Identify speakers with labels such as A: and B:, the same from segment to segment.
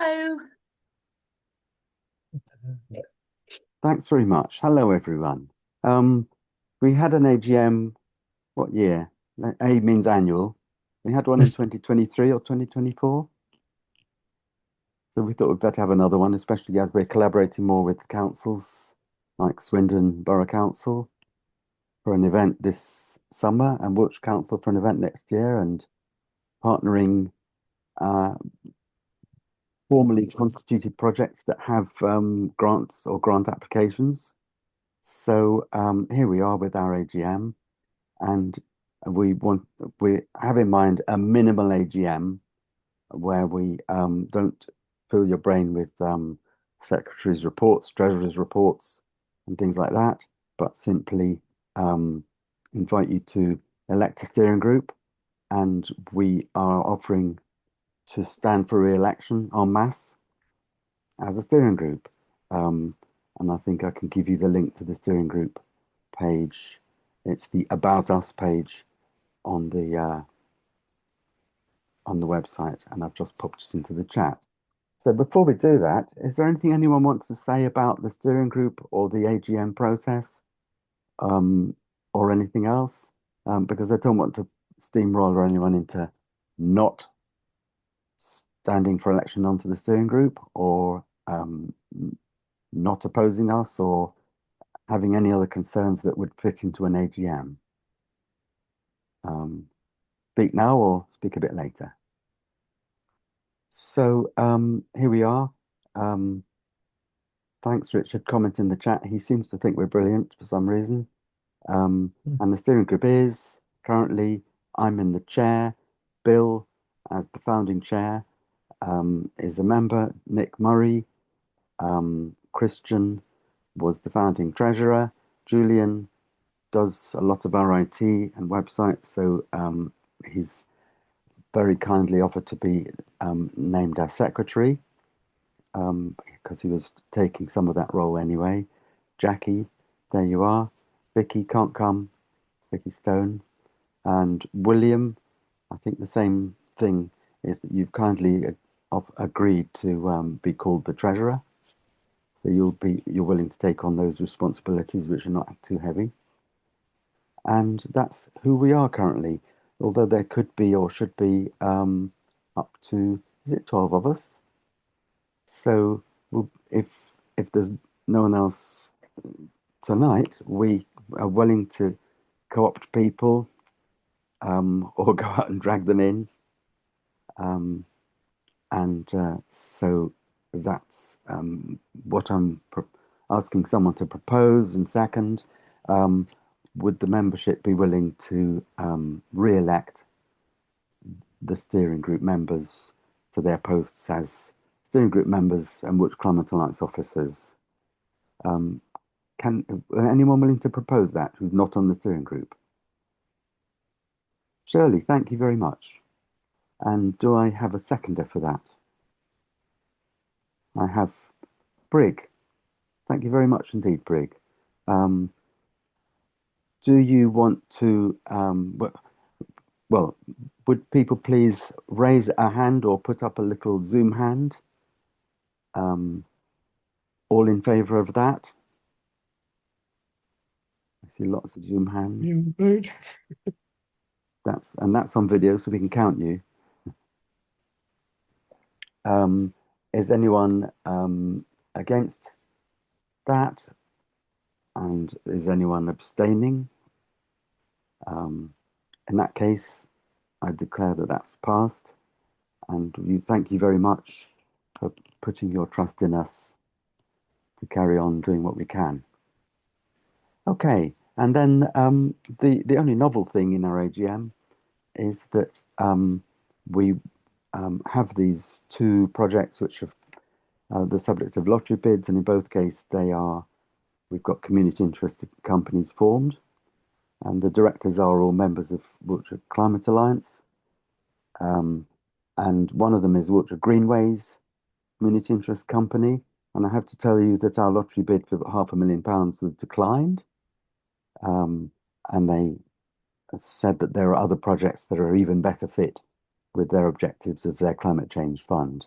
A: Oh,
B: Thanks very much. Hello, everyone. Um, we had an AGM, what year? A means annual. We had one in 2023 or 2024. So we thought we'd better have another one, especially as we're collaborating more with councils like Swindon Borough Council for an event this summer and Wilts Council for an event next year and partnering uh, formally constituted projects that have grants or grant applications. So here we are with our AGM. And we want we have in mind a minimal AGM where we don't fill your brain with secretaries' reports, treasurers' reports, and things like that, but simply um, invite you to elect a steering group, and we are offering to stand for re-election en masse as a steering group. And I think I can give you the link to the steering group page. It's the About Us page on the website, and I've just popped it into the chat. So before we do that, is there anything anyone wants to say about the steering group or the AGM process, um, or anything else? Because I don't want to steamroller anyone into not standing for election onto the steering group or not opposing us or having any other concerns that would fit into an AGM. Speak now or speak a bit later. So here we are. Um, thanks, Richard. Comment in the chat. He seems to think we're brilliant for some reason. And the steering group is currently I'm in the chair. Bill, as the founding chair, is a member. Nick Murray, Christian was the founding treasurer. Julian does a lot of our IT and websites, so he's very kindly offered to be named as secretary because he was taking some of that role anyway. Jackie, there you are. Vicky can't come, Vicky Stone. And William, I think the same thing is that you've kindly agreed to be called the treasurer. So you're willing to take on those responsibilities which are not too heavy. And that's who we are currently. Although there could be or should be up to, is it 12 of us? So if there's no one else tonight, we are willing to co-opt people or go out and drag them in. And so that's what I'm asking someone to propose and second. Would the membership be willing to re-elect the steering group members to their posts as steering group members and Wilts Climate Alliance officers? Um, can anyone willing to propose that who's not on the steering group? Shirley, thank you very much. And do I have a seconder for that? I have Brig. Thank you very much indeed, Brig. Um, do you want to, well, would people please raise a hand or put up a little Zoom hand? Um, all in favour of that? I see lots of Zoom hands. That's on video, so we can count you. Um, is anyone against that? And is anyone abstaining? In that case, I declare that that's passed. And thank you very much for putting your trust in us to carry on doing what we can. Okay, and then the only novel thing in our AGM is that we have these two projects which are the subject of lottery bids, and in both cases we've got community interested companies formed, and the directors are all members of Wiltshire Climate Alliance, and one of them is Wiltshire Greenways Community Interest Company, and I have to tell you that our lottery bid for £500,000 was declined, and they said that there are other projects that are even better fit with their objectives of their climate change fund.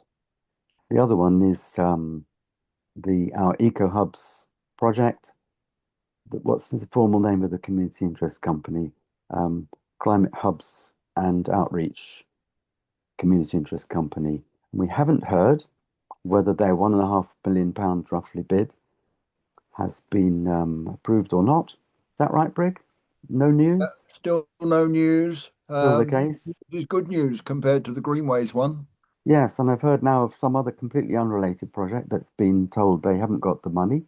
B: The other one is the our Eco Hubs project. What's the formal name of the community interest company? Um, Climate Hubs and Outreach Community Interest Company. We haven't heard whether their £1.5 million roughly bid has been approved or not. Is that right, Brig? No news?
A: Still no news.
B: Still the case?
A: This is good news compared to the Greenways one.
B: Yes, and I've heard now of some other completely unrelated project that's been told they haven't got the money.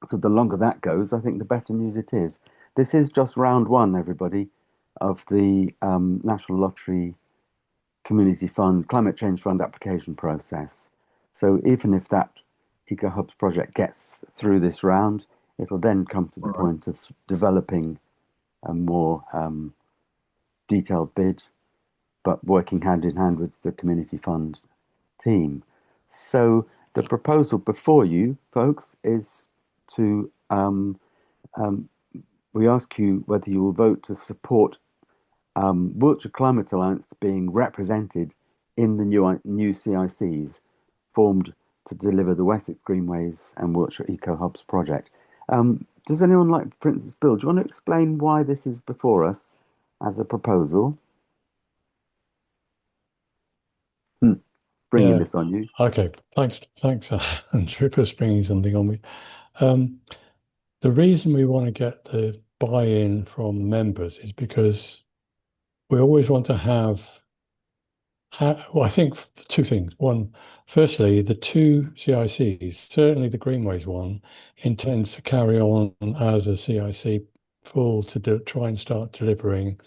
B: So the longer that goes, I think the better news it is. This is just round one, everybody, of the National Lottery Community Fund, Climate Change Fund application process. So even if that Eco Hubs project gets through this round, it'll then come to the
A: Right.
B: point of developing a more detailed bid, but working hand in hand with the Community Fund team. So the proposal before you, folks, is to um, we ask you whether you will vote to support Wiltshire Climate Alliance being represented in the new CICs formed to deliver the Wessex Greenways and Wiltshire Eco Hubs project. Does anyone like, for instance, Bill, do you want to explain why this is before us as a proposal? Hmm, bringing
C: Yeah.
B: this on you.
C: Okay. Thanks, Andrew, for springing something on me. Um, the reason we want to get the buy-in from members is because we always want to well, I think two things. One, firstly, the two CICs, certainly the Greenways one, intends to carry on as a CIC full to try and start delivering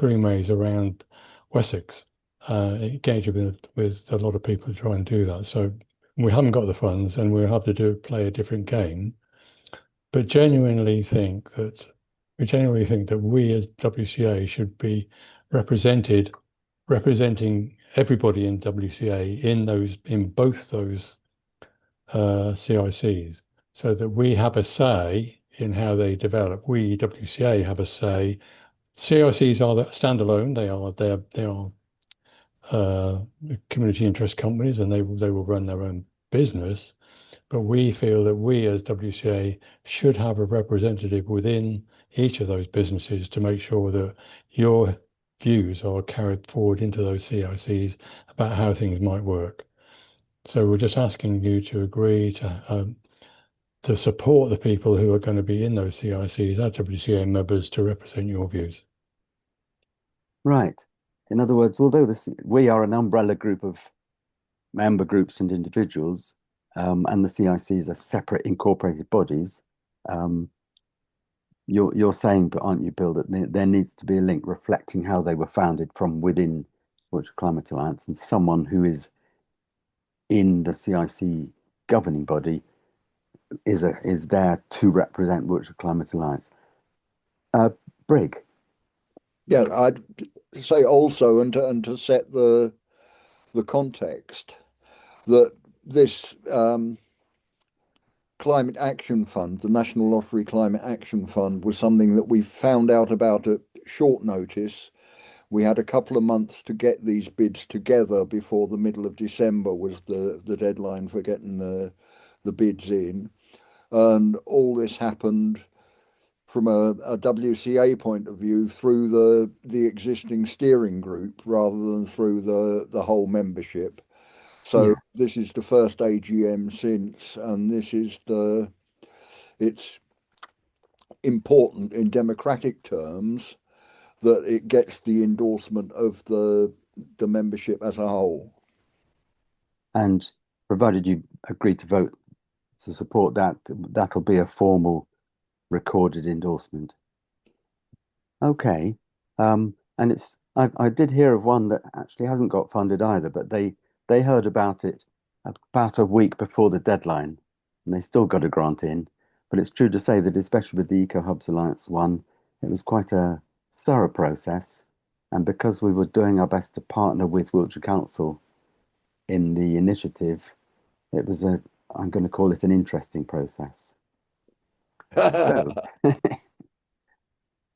C: Greenways around Wessex, engaging with a lot of people to try and do that. So we haven't got the funds and we'll have to play a different game, but genuinely think that we as WCA should be representing everybody in WCA in both those CICs, so that we have a say in how they develop. We WCA have a say. CICs are standalone. They are community interest companies, and they will run their own business. But we feel that we as WCA should have a representative within each of those businesses to make sure that your views are carried forward into those CICs about how things might work. So we're just asking you to agree to support the people who are going to be in those CICs as WCA members to represent your views.
B: Right. In other words, although we are an umbrella group of member groups and individuals, and the CICs are separate incorporated bodies, um, you're saying, but aren't you, Bill, that there needs to be a link reflecting how they were founded from within Wiltshire Climate Alliance, and someone who is in the CIC governing body is there to represent Wiltshire Climate Alliance. Uh, Brig,
A: Yeah, I'd say also, and to set the context, that this Climate Action Fund, the National Lottery Climate Action Fund, was something that we found out about at short notice. We had a couple of months to get these bids together before the middle of December was the deadline for getting the bids in. And all this happened from a WCA point of view through the existing steering group rather than through the whole membership. So
B: yeah,
A: this is the first AGM since, and it's important in democratic terms that it gets the endorsement of the membership as a whole.
B: and provided you agree to vote to support that, that'll be a formal recorded endorsement. Okay. And I did hear of one that actually hasn't got funded either, but they heard about it about a week before the deadline, and they still got a grant in. But it's true to say that especially with the Eco Hubs Alliance one, it was quite a thorough process. And because we were doing our best to partner with Wiltshire Council in the initiative, it was I'm going to call it an interesting process. So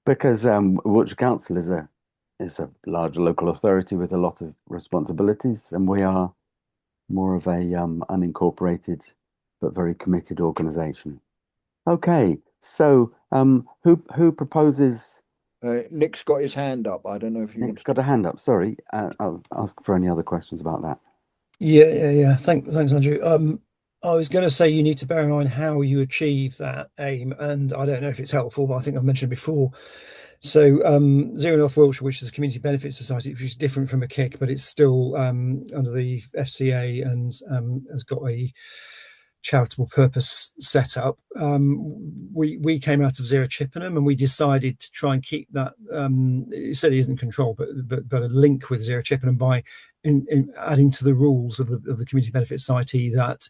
B: because Wiltshire Council is a large local authority with a lot of responsibilities, and we are more of a unincorporated but very committed organisation. Okay, so who proposes?
A: Nick's got his hand up. I don't know if you want
B: Nick's
A: to.
B: got a hand up. Sorry, I'll ask for any other questions about that.
D: Yeah. Thanks, Andrew. I was going to say you need to bear in mind how you achieve that aim, and I don't know if it's helpful, but I think I've mentioned before. So, Zero North Wiltshire, which is a community benefit society, which is different from a KIC, but it's still under the FCA and has got a charitable purpose set up. We came out of Zero Chippenham, and we decided to try and keep that. It said it isn't controlled, but a link with Zero Chippenham by in adding to the rules of the community benefit society that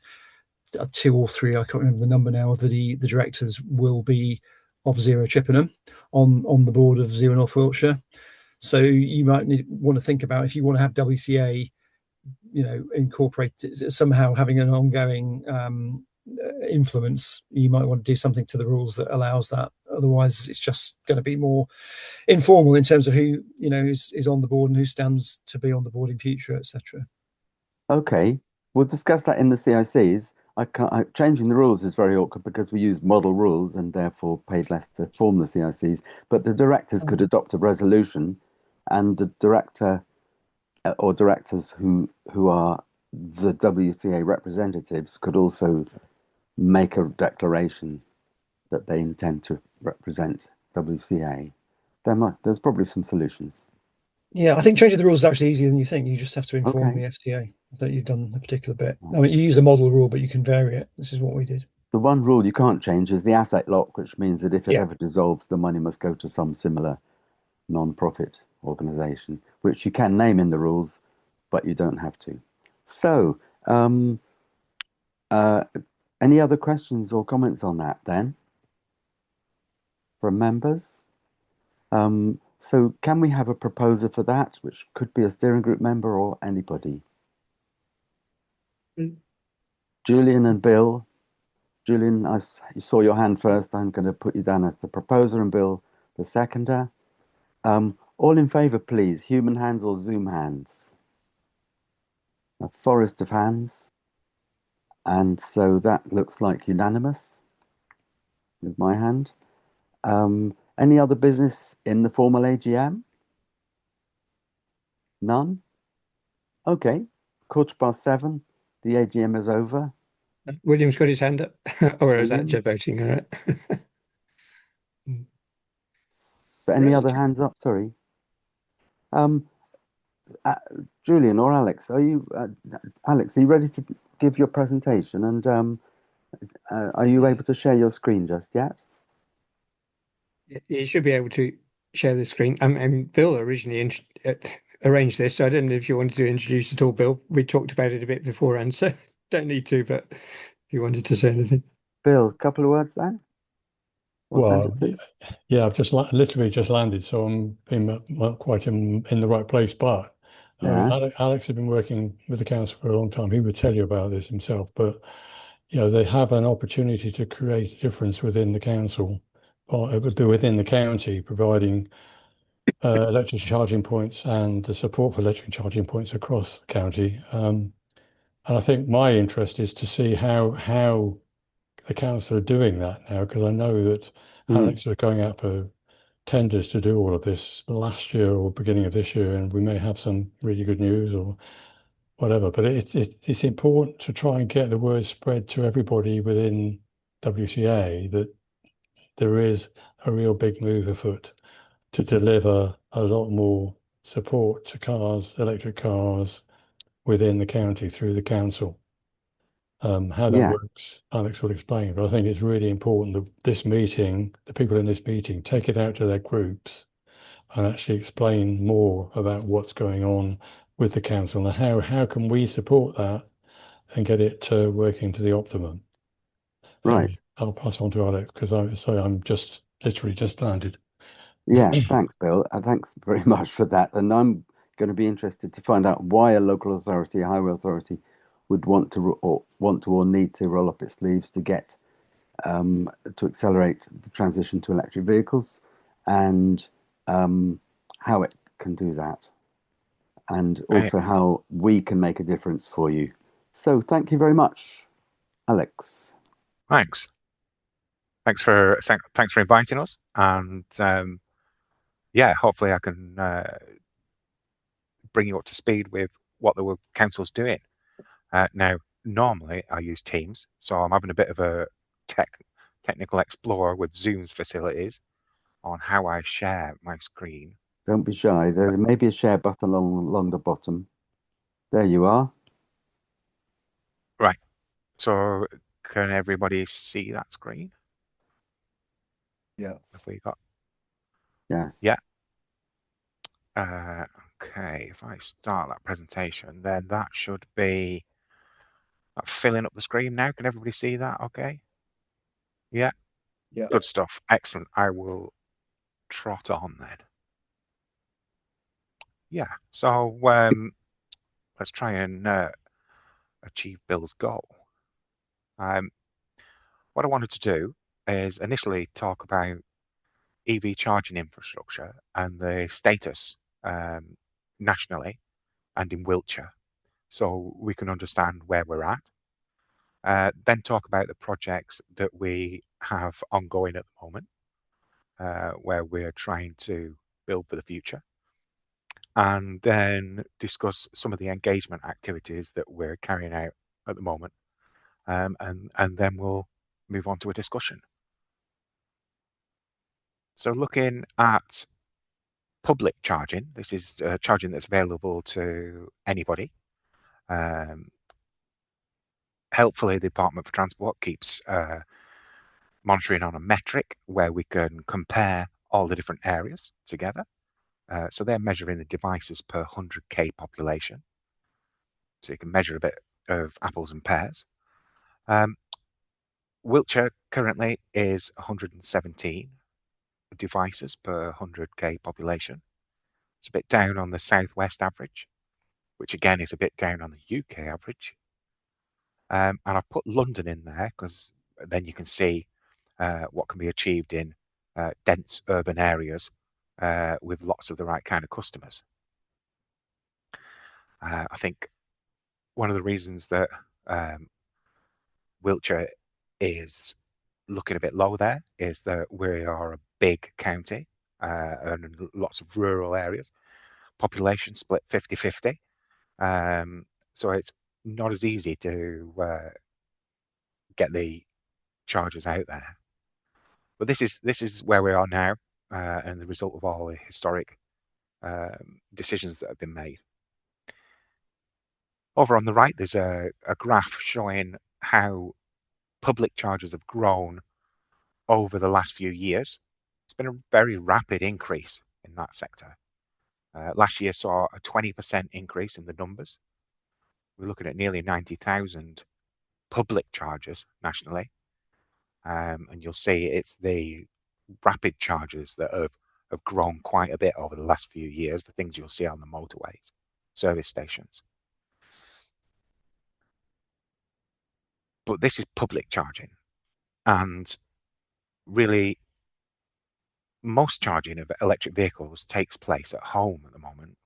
D: two or three, I can't remember the number now, of the directors will be of Zero Chippenham on the board of Zero North Wiltshire. So you might want to think about, if you want to have WCA, incorporate somehow, having an ongoing influence, you might want to do something to the rules that allows that. Otherwise, it's just going to be more informal in terms of who is on the board and who stands to be on the board in future, etc.
B: Okay, we'll discuss that in the CICs. Changing the rules is very awkward because we use model rules and therefore paid less to form the CICs. But the directors could adopt a resolution, and the director or directors who are the WCA representatives could also make a declaration that they intend to represent WCA. There's probably some solutions.
D: Yeah, I think changing the rules is actually easier than you think. You just have to inform
B: Okay.
D: the FCA that you've done a particular bit. I mean, you use a model rule, but you can vary it. This is what we did.
B: The one rule you can't change is the asset lock, which means that if it
D: Yeah.
B: ever dissolves, the money must go to some similar non-profit organization, which you can name in the rules, but you don't have to. So, any other questions or comments on that then from members? So can we have a proposer for that, which could be a steering group member or anybody? Julian and Bill. Julian, you saw your hand first. I'm going to put you down as the proposer and Bill the seconder. All in favour, please. Human hands or Zoom hands? A forest of hands. And so that looks like unanimous with my hand. Any other business in the formal AGM? None? Okay. 7:15. The AGM is over.
E: William's got his hand up. Or is that
B: William?
E: Joe voting? All right.
B: So any other hands up? Sorry. Julian or Alex, are you ready to give your presentation? And are you able to share your screen just yet?
E: You should be able to share the screen. And Bill originally arranged this, so I don't know if you wanted to introduce at all, Bill. We talked about it a bit beforehand, so don't need to, but if you wanted to say anything.
B: Bill, a couple of words then? Or
C: Well,
B: sentences?
C: yeah, I've just literally just landed, so I'm quite in the right place. But
B: Yes.
C: Alex has been working with the council for a long time. He would tell you about this himself. But they have an opportunity to create a difference within the council, or it would be within the county, providing electric charging points and the support for electric charging points across the county. And I think my interest is to see how the council are doing that now, because I know that Alex was going out for tenders to do all of this last year or beginning of this year, and we may have some really good news or whatever. But it's important to try and get the word spread to everybody within WCA that there is a real big move afoot to deliver a lot more support to cars, electric cars within the county through the council. How that works, Alex will explain, but I think it's really important that this meeting, the people in this meeting, take it out to their groups and actually explain more about what's going on with the council and how can we support that and get it working to the optimum.
B: Right.
C: I'll pass on to Alex because I'm just literally just landed.
B: Yes, thanks, Bill. Thanks very much for that. And I'm going to be interested to find out why a local authority, a highway authority, would want to or need to roll up its sleeves to get to accelerate the transition to electric vehicles, and how it can do that, and also how we can make a difference for you. So thank you very much, Alex.
F: Thanks. Thanks for inviting us, and yeah, hopefully I can bring you up to speed with what the council's doing. Now, normally I use Teams, so I'm having a bit of a technical explore with Zoom's facilities on how I share my screen.
B: Don't be shy. There may be a share button along the bottom. There you are.
F: Right. So can everybody see that screen?
A: Yeah.
F: Have we got?
B: Yes.
F: Yeah. Okay. If I start that presentation, then that should be filling up the screen now. Can everybody see that? Okay. Yeah.
A: Yeah.
F: Good stuff. Excellent. I will trot on then. Yeah. So let's try and achieve Bill's goal. What I wanted to do is initially talk about EV charging infrastructure and the status nationally and in Wiltshire, so we can understand where we're at. Then talk about the projects that we have ongoing at the moment, where we're trying to build for the future. And then discuss some of the engagement activities that we're carrying out at the moment. And then we'll move on to a discussion. So looking at public charging, this is charging that's available to anybody. Helpfully, the Department for Transport keeps monitoring on a metric where we can compare all the different areas together. So they're measuring the devices per 100k population. So you can measure a bit of apples and pears. Wiltshire currently is 117 devices per 100k population. It's a bit down on the southwest average, which again is a bit down on the UK average. And I've put London in there because then you can see what can be achieved in dense urban areas with lots of the right kind of customers. I think one of the reasons that Wiltshire is looking a bit low there is that we are a big county and lots of rural areas. Population split 50-50. So it's not as easy to get the chargers out there. But this is where we are now, and the result of all the historic decisions that have been made. Over on the right, there's a graph showing how public chargers have grown over the last few years. It's been a very rapid increase in that sector. Last year saw a 20% increase in the numbers. We're looking at nearly 90,000 public chargers nationally. And you'll see it's the rapid chargers that have grown quite a bit over the last few years, the things you'll see on the motorways, service stations. But this is public charging, and really most charging of electric vehicles takes place at home at the moment.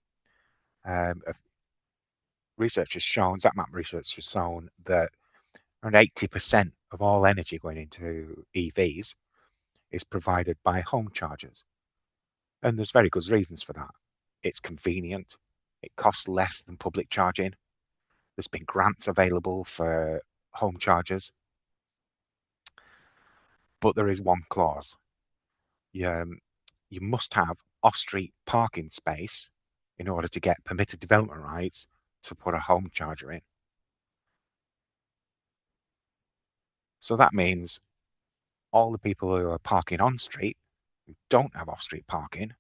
F: Research has shown, ZapMap research has shown that around 80% of all energy going into EVs is provided by home chargers. And there's very good reasons for that. It's convenient, it costs less than public charging. There's been grants available for home chargers. But there is one clause. You must have off-street parking space in order to get permitted development rights to put a home charger in. So that means all the people who are parking on street, who don't have off-street parking,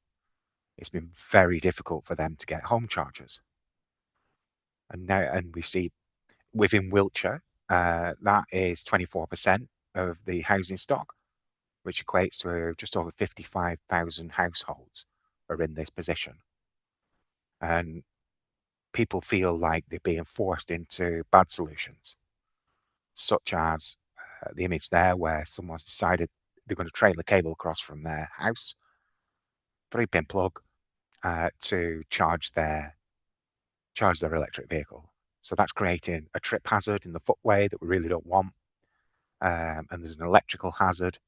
F: it's been very difficult for them to get home chargers. And we see within Wiltshire, that is 24% of the housing stock, which equates to just over 55,000 households are in this position. And people feel like they're being forced into bad solutions, such as the image there where someone's decided they're going to trail a cable across from their house, 3-pin plug, to charge their electric vehicle. So that's creating a trip hazard in the footway that we really don't want. And there's an electrical hazard.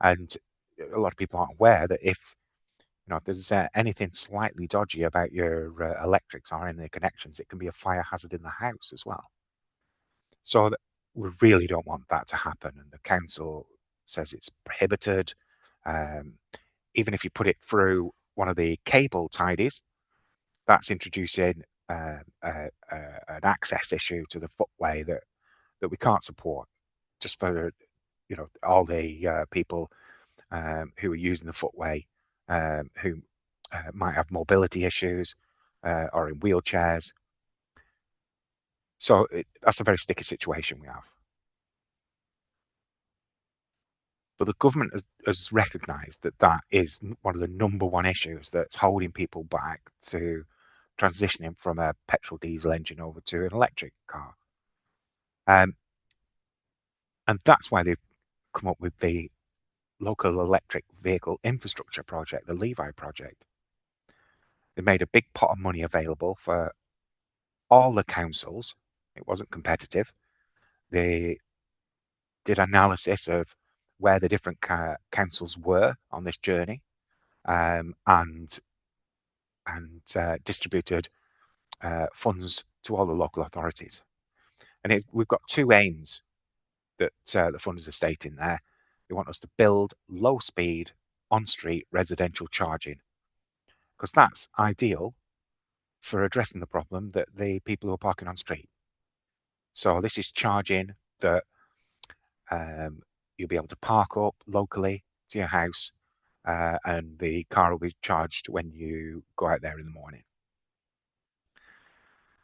F: And a lot of people aren't aware that if there's anything slightly dodgy about your electrics or any connections, it can be a fire hazard in the house as well. So we really don't want that to happen. And the council says it's prohibited. Even if you put it through one of the cable tidies, that's introducing an access issue to the footway that we can't support, just for all the people who are using the footway, who might have mobility issues or in wheelchairs. So that's a very sticky situation we have. But the government has recognised that that is one of the #1 issues that's holding people back to transitioning from a petrol diesel engine over to an electric car. And that's why they've come up with the Local Electric Vehicle Infrastructure Project, the Levi project. They made a big pot of money available for all the councils. It wasn't competitive. They did analysis of where the different councils were on this journey, and distributed funds to all the local authorities. And we've got 2 aims that the funders are stating there. They want us to build low-speed, on-street residential charging, because that's ideal for addressing the problem that the people who are parking on street. So this is charging that you'll be able to park up locally to your house, and the car will be charged when you go out there in the morning.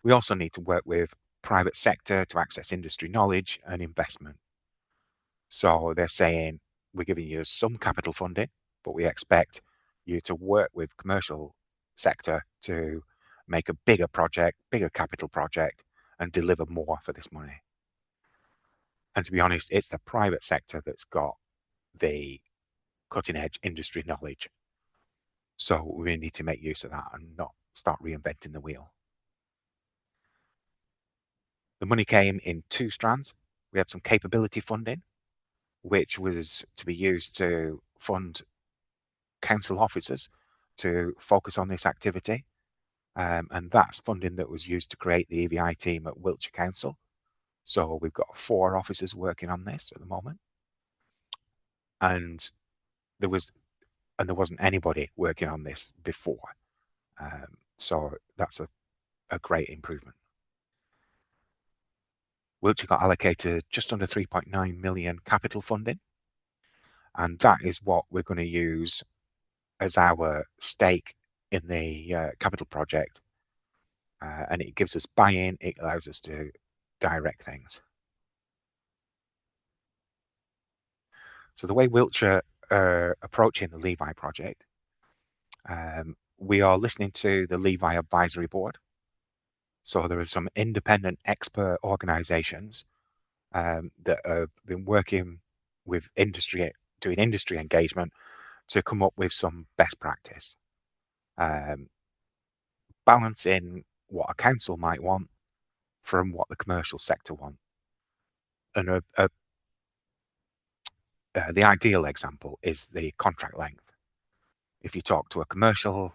F: We also need to work with private sector to access industry knowledge and investment. So they're saying, we're giving you some capital funding, but we expect you to work with commercial sector to make a bigger project, bigger capital project, and deliver more for this money. And to be honest, it's the private sector that's got the cutting edge industry knowledge. So we need to make use of that and not start reinventing the wheel. The money came in 2 strands. We had some capability funding, which was to be used to fund council officers to focus on this activity. And that's funding that was used to create the EVI team at Wiltshire Council. So we've got 4 officers working on this at the moment. And there wasn't anybody working on this before. So that's a great improvement. Wiltshire got allocated just under 3.9 million capital funding. And that is what we're going to use as our stake in the capital project. And it gives us buy-in, it allows us to direct things. So the way Wiltshire are approaching the Levi project, we are listening to the Levi Advisory Board. So there are some independent expert organisations that have been working with industry, doing industry engagement to come up with some best practice, balancing what a council might want from what the commercial sector want. And the ideal example is the contract length. If you talk to a commercial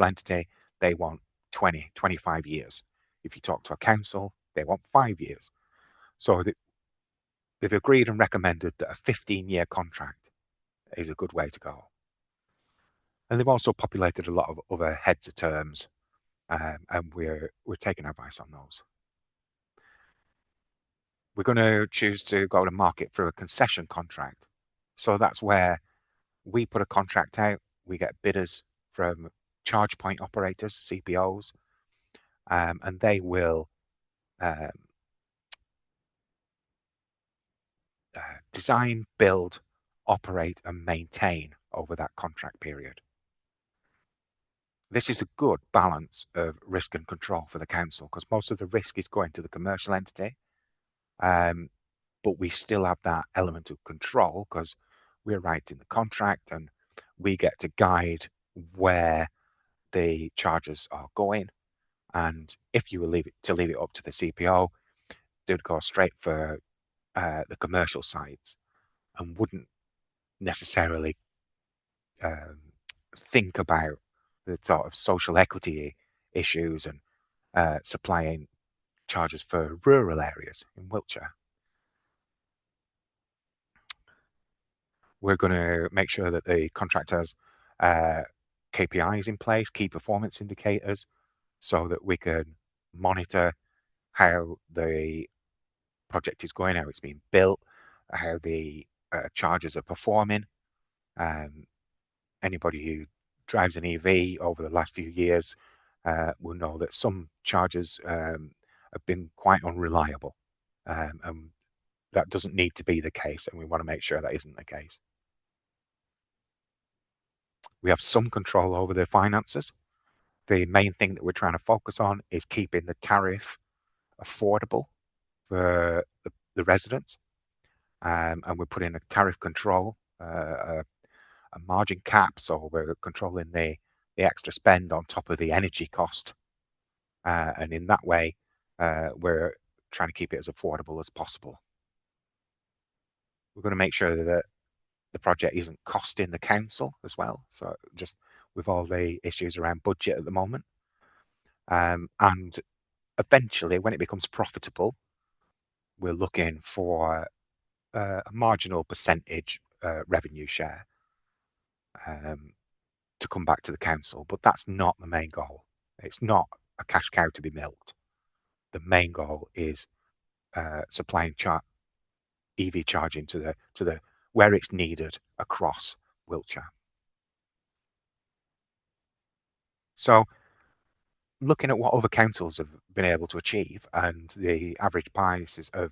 F: entity, they want 20, 25 years. If you talk to a council, they want 5 years. So they've agreed and recommended that a 15-year contract is a good way to go. And they've also populated a lot of other heads of terms, and we're taking advice on those. We're going to choose to go to market through a concession contract. So that's where we put a contract out, we get bidders from charge point operators, CPOs, and they will design, build, operate, and maintain over that contract period. This is a good balance of risk and control for the council, because most of the risk is going to the commercial entity, but we still have that element of control because we're writing the contract and we get to guide where the charges are going, And if you were leave it up to the CPO, they would go straight for the commercial sites and wouldn't necessarily think about the sort of social equity issues and supplying charges for rural areas in Wiltshire. We're going to make sure that the contract has KPIs in place, key performance indicators, so that we can monitor how the project is going, how it's being built, how the chargers are performing. Anybody who drives an EV over the last few years will know that some chargers have been quite unreliable, and that doesn't need to be the case, and we want to make sure that isn't the case. We have some control over the finances. The main thing that we're trying to focus on is keeping the tariff affordable for the residents, and we're putting a tariff control, a margin cap, so we're controlling the extra spend on top of the energy cost, and in that way we're trying to keep it as affordable as possible. We're going to make sure that the project isn't costing the council as well, so just with all the issues around budget at the moment, and eventually when it becomes profitable, we're looking for a marginal percentage revenue share to come back to the council, but that's not the main goal. It's not a cash cow to be milked. The main goal is supplying EV charging to the where it's needed across Wiltshire. So looking at what other councils have been able to achieve and the average prices of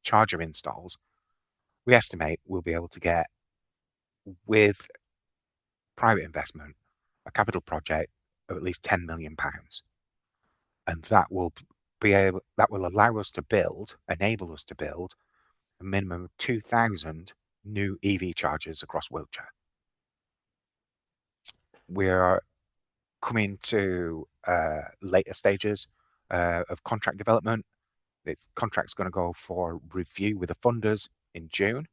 F: charger installs, we estimate we'll be able to get, with private investment, a capital project of at least £10 million, and that will allow us to enable us to build a minimum of 2,000 new EV chargers across Wiltshire. We're coming to later stages of contract development. The contract's going to go for review with the funders in June.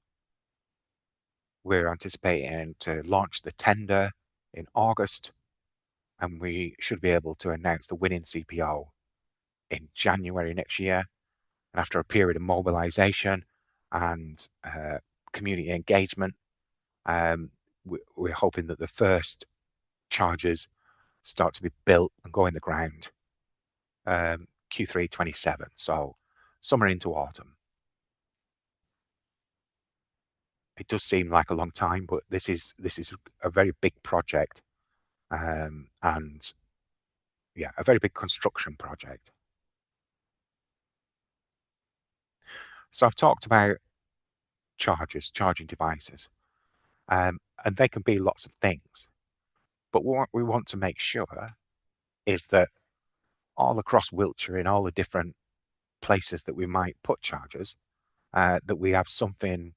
F: We're anticipating to launch the tender in August, and we should be able to announce the winning CPO in January next year. And after a period of mobilisation and community engagement, we're hoping that the first chargers start to be built and go in the ground Q3 27, so summer into autumn. It does seem like a long time, but this is a very big project, and yeah, a very big construction project. So I've talked about charging devices, and they can be lots of things. But what we want to make sure is that all across Wiltshire, in all the different places that we might put chargers, that we have something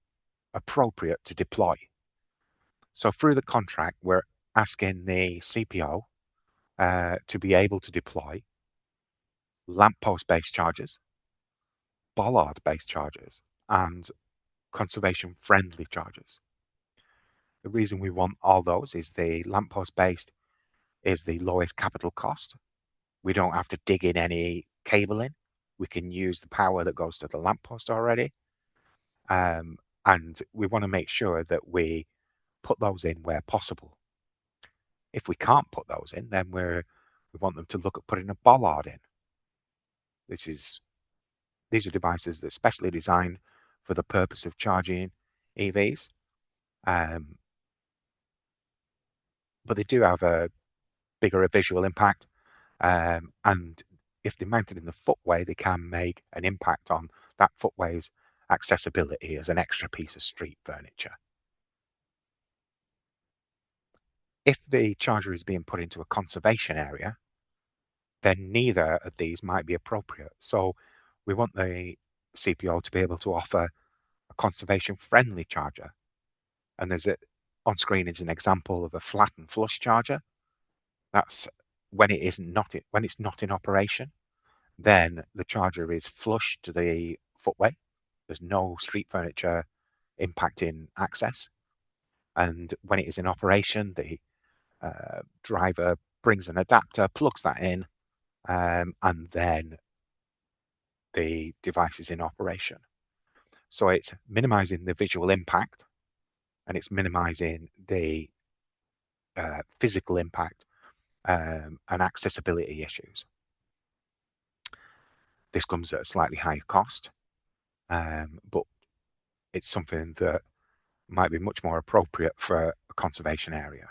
F: appropriate to deploy. So through the contract, we're asking the CPO to be able to deploy lamppost-based chargers, bollard-based chargers, and conservation-friendly chargers. The reason we want all those is the lamppost-based is the lowest capital cost. We don't have to dig in any cabling. We can use the power that goes to the lamppost already. And we want to make sure that we put those in where possible. If we can't put those in, then we want them to look at putting a bollard in. These are devices that are specially designed for the purpose of charging EVs. But they do have a bigger visual impact, and if they're mounted in the footway, they can make an impact on that footway's accessibility as an extra piece of street furniture. If the charger is being put into a conservation area, then neither of these might be appropriate. So we want the CPO to be able to offer a conservation-friendly charger. And on screen is an example of a flat and flush charger. That's when it's not in operation, then the charger is flush to the footway. There's no street furniture impacting access. And when it is in operation, the driver brings an adapter, plugs that in, and then the device is in operation. So it's minimizing the visual impact, and it's minimizing the physical impact and accessibility issues. This comes at a slightly higher cost, but it's something that might be much more appropriate for a conservation area,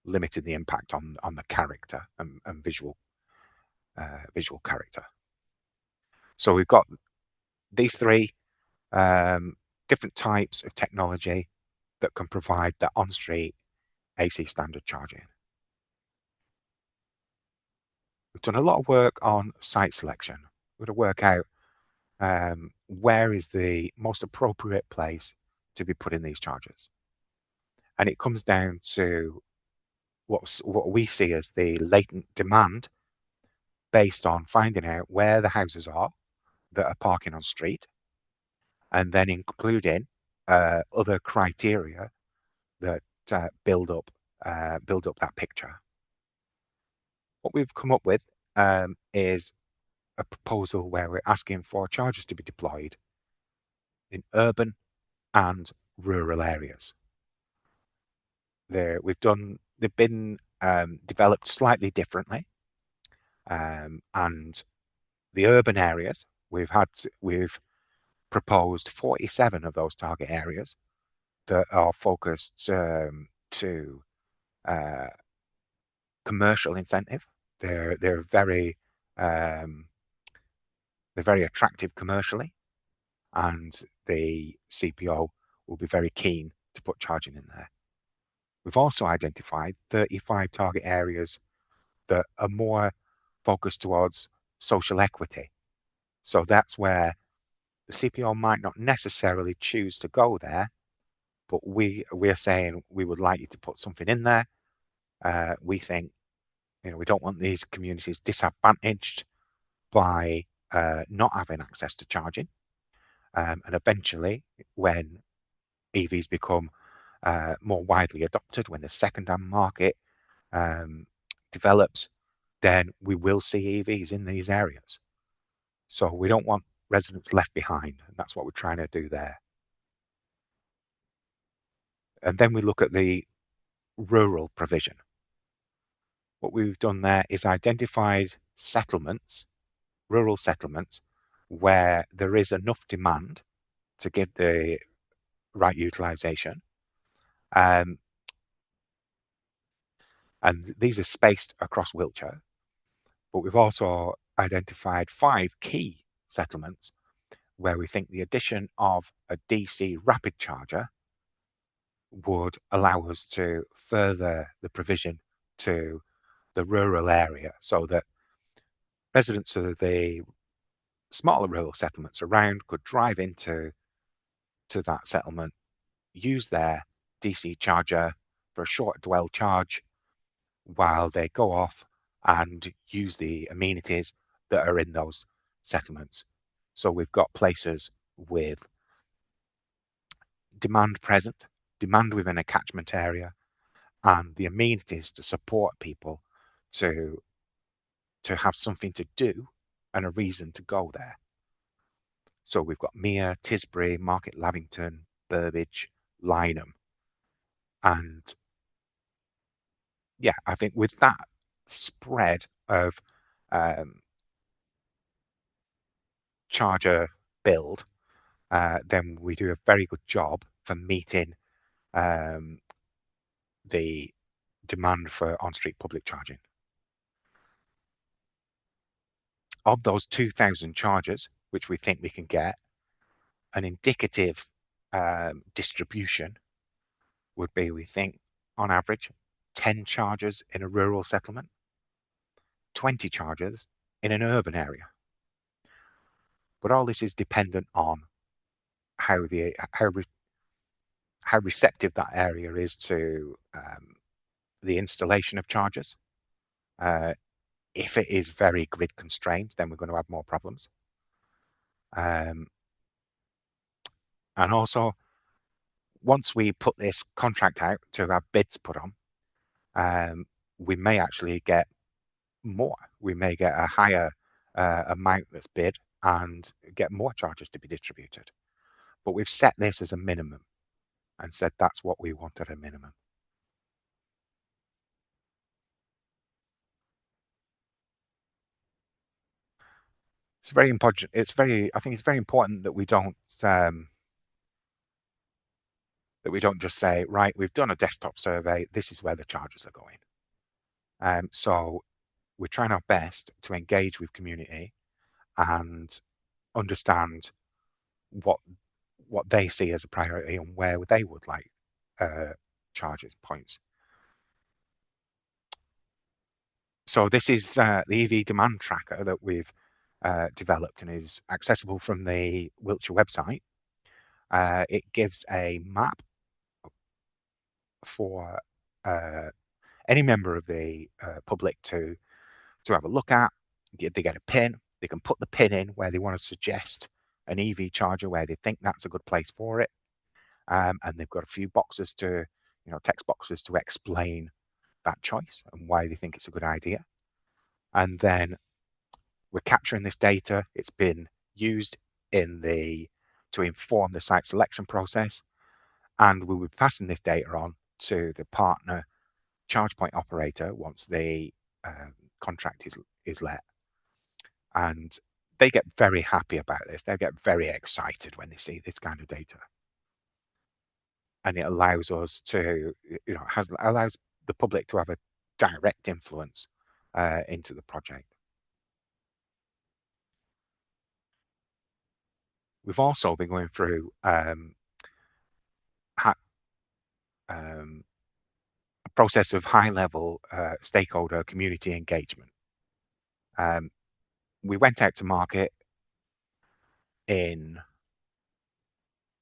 F: limiting the impact on the character and visual character. So we've got these three different types of technology that can provide the on-street AC standard charging. We've done a lot of work on site selection. We're going to work out where is the most appropriate place to be putting these chargers. And it comes down to what we see as the latent demand based on finding out where the houses are that are parking on street, and then including other criteria that build up that picture. What we've come up with is a proposal where we're asking for chargers to be deployed in urban and rural areas. They've been developed slightly differently, and the urban areas we've proposed 47 of those target areas that are focused to commercial incentive. They're very attractive commercially, and the CPO will be very keen to put charging in there. We've also identified 35 target areas that are more focused towards social equity. So that's where the CPO might not necessarily choose to go there, but we're saying we would like you to put something in there. We think, we don't want these communities disadvantaged by not having access to charging. And eventually, when EVs become more widely adopted, when the second-hand market develops, then we will see EVs in these areas. So we don't want residents left behind, and that's what we're trying to do there. And then we look at the rural provision. What we've done there is identified rural settlements, where there is enough demand to give the right utilisation. And these are spaced across Wiltshire, but we've also identified 5 key settlements where we think the addition of a DC rapid charger would allow us to further the provision to the rural area, so that residents of the smaller rural settlements around could drive into that settlement, use their DC charger for a short dwell charge while they go off and use the amenities that are in those settlements. So we've got places with demand present, demand within a catchment area, and the amenities to support people to have something to do and a reason to go there. So we've got Mere, Tisbury, Market Lavington, Burbage, Lynham. And yeah, I think with that spread of charger build, then we do a very good job for meeting the demand for on-street public charging. Of those 2,000 chargers, which we think we can get, an indicative distribution would be, we think, on average, 10 chargers in a rural settlement, 20 chargers in an urban area. But all this is dependent on how receptive that area is to the installation of chargers. If it is very grid constrained, then we're going to have more problems. And also, once we put this contract out to have bids put on, we may actually get more. We may get a higher amount that's bid and get more charges to be distributed. But we've set this as a minimum and said that's what we want at a minimum. It's very important. I think it's very important that we don't just say, right, we've done a desktop survey, this is where the charges are going. So we're trying our best to engage with community and understand what they see as a priority and where they would like charges points. So this is the EV demand tracker that we've developed and is accessible from the Wiltshire website. It gives a map for any member of the public to have a look at. They get a pin. They can put the pin in where they want to suggest an EV charger where they think that's a good place for it. And they've got a few boxes to, text boxes to explain that choice and why they think it's a good idea. And then we're capturing this data. It's been used to inform the site selection process, and we will be passing this data on to the partner charge point operator once the contract is let. And they get very happy about this. They get very excited when they see this kind of data. And it allows us to, allows the public to have a direct influence into the project. We've also been going through a process of high-level stakeholder community engagement. We went out to market in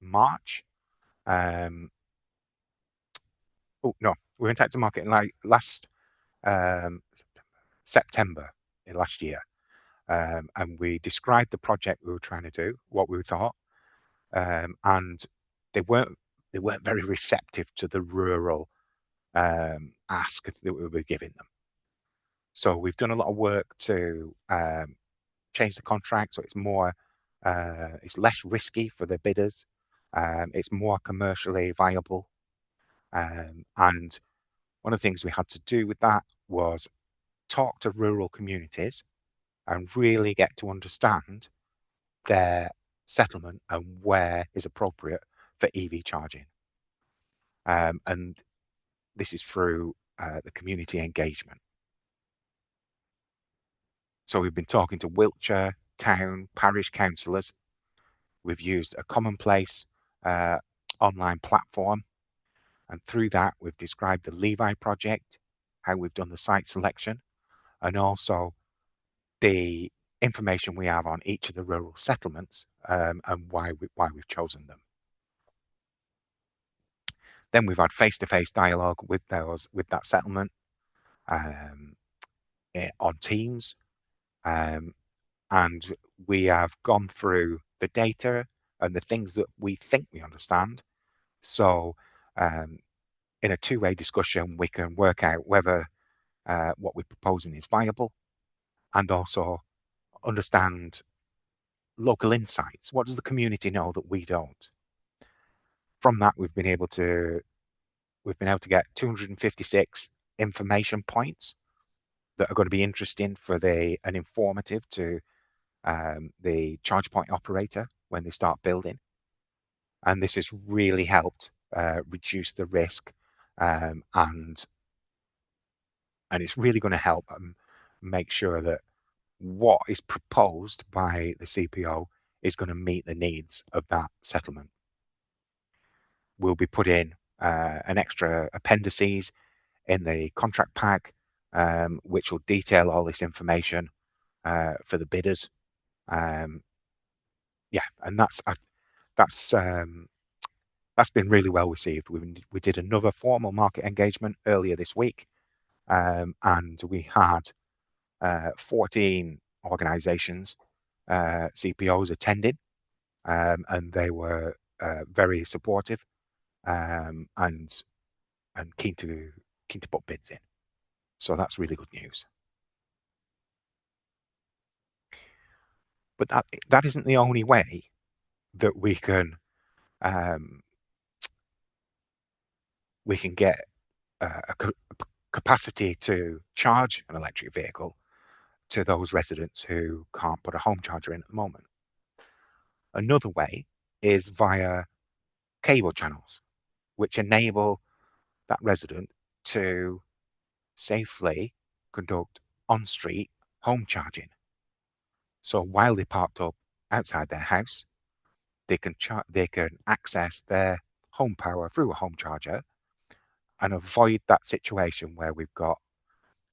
F: March. We went out to market in last September in last year. And we described the project we were trying to do, what we thought, and they weren't very receptive to the rural ask that we were giving them. So we've done a lot of work to change the contract so it's more, it's less risky for the bidders. It's more commercially viable. And one of the things we had to do with that was talk to rural communities and really get to understand their settlement and where is appropriate for EV charging. And this is through the community engagement. So we've been talking to Wiltshire town parish councillors. We've used a commonplace online platform, and through that we've described the Levi project, how we've done the site selection, and also the information we have on each of the rural settlements and why we've chosen them. Then we've had face-to-face dialogue with that settlement on Teams, and we have gone through the data and the things that we think we understand. So in a two-way discussion, we can work out whether what we're proposing is viable, and also understand local insights. What does the community know that we don't? From that, we've been able to get 256 information points that are going to be interesting for and informative to the charge point operator when they start building. And this has really helped reduce the risk, and it's really going to help make sure that what is proposed by the CPO is going to meet the needs of that settlement. We'll be put in an extra appendices in the contract pack, which will detail all this information for the bidders. And that's been really well received. We did another formal market engagement earlier this week, and we had 14 organisations, CPOs attending, and they were very supportive and keen to put bids in. So that's really good news. But that isn't the only way that we can get a capacity to charge an electric vehicle to those residents who can't put a home charger in at the moment. Another way is via cable channels, which enable that resident to safely conduct on-street home charging. So while they're parked up outside their house, they can access their home power through a home charger and avoid that situation where we've got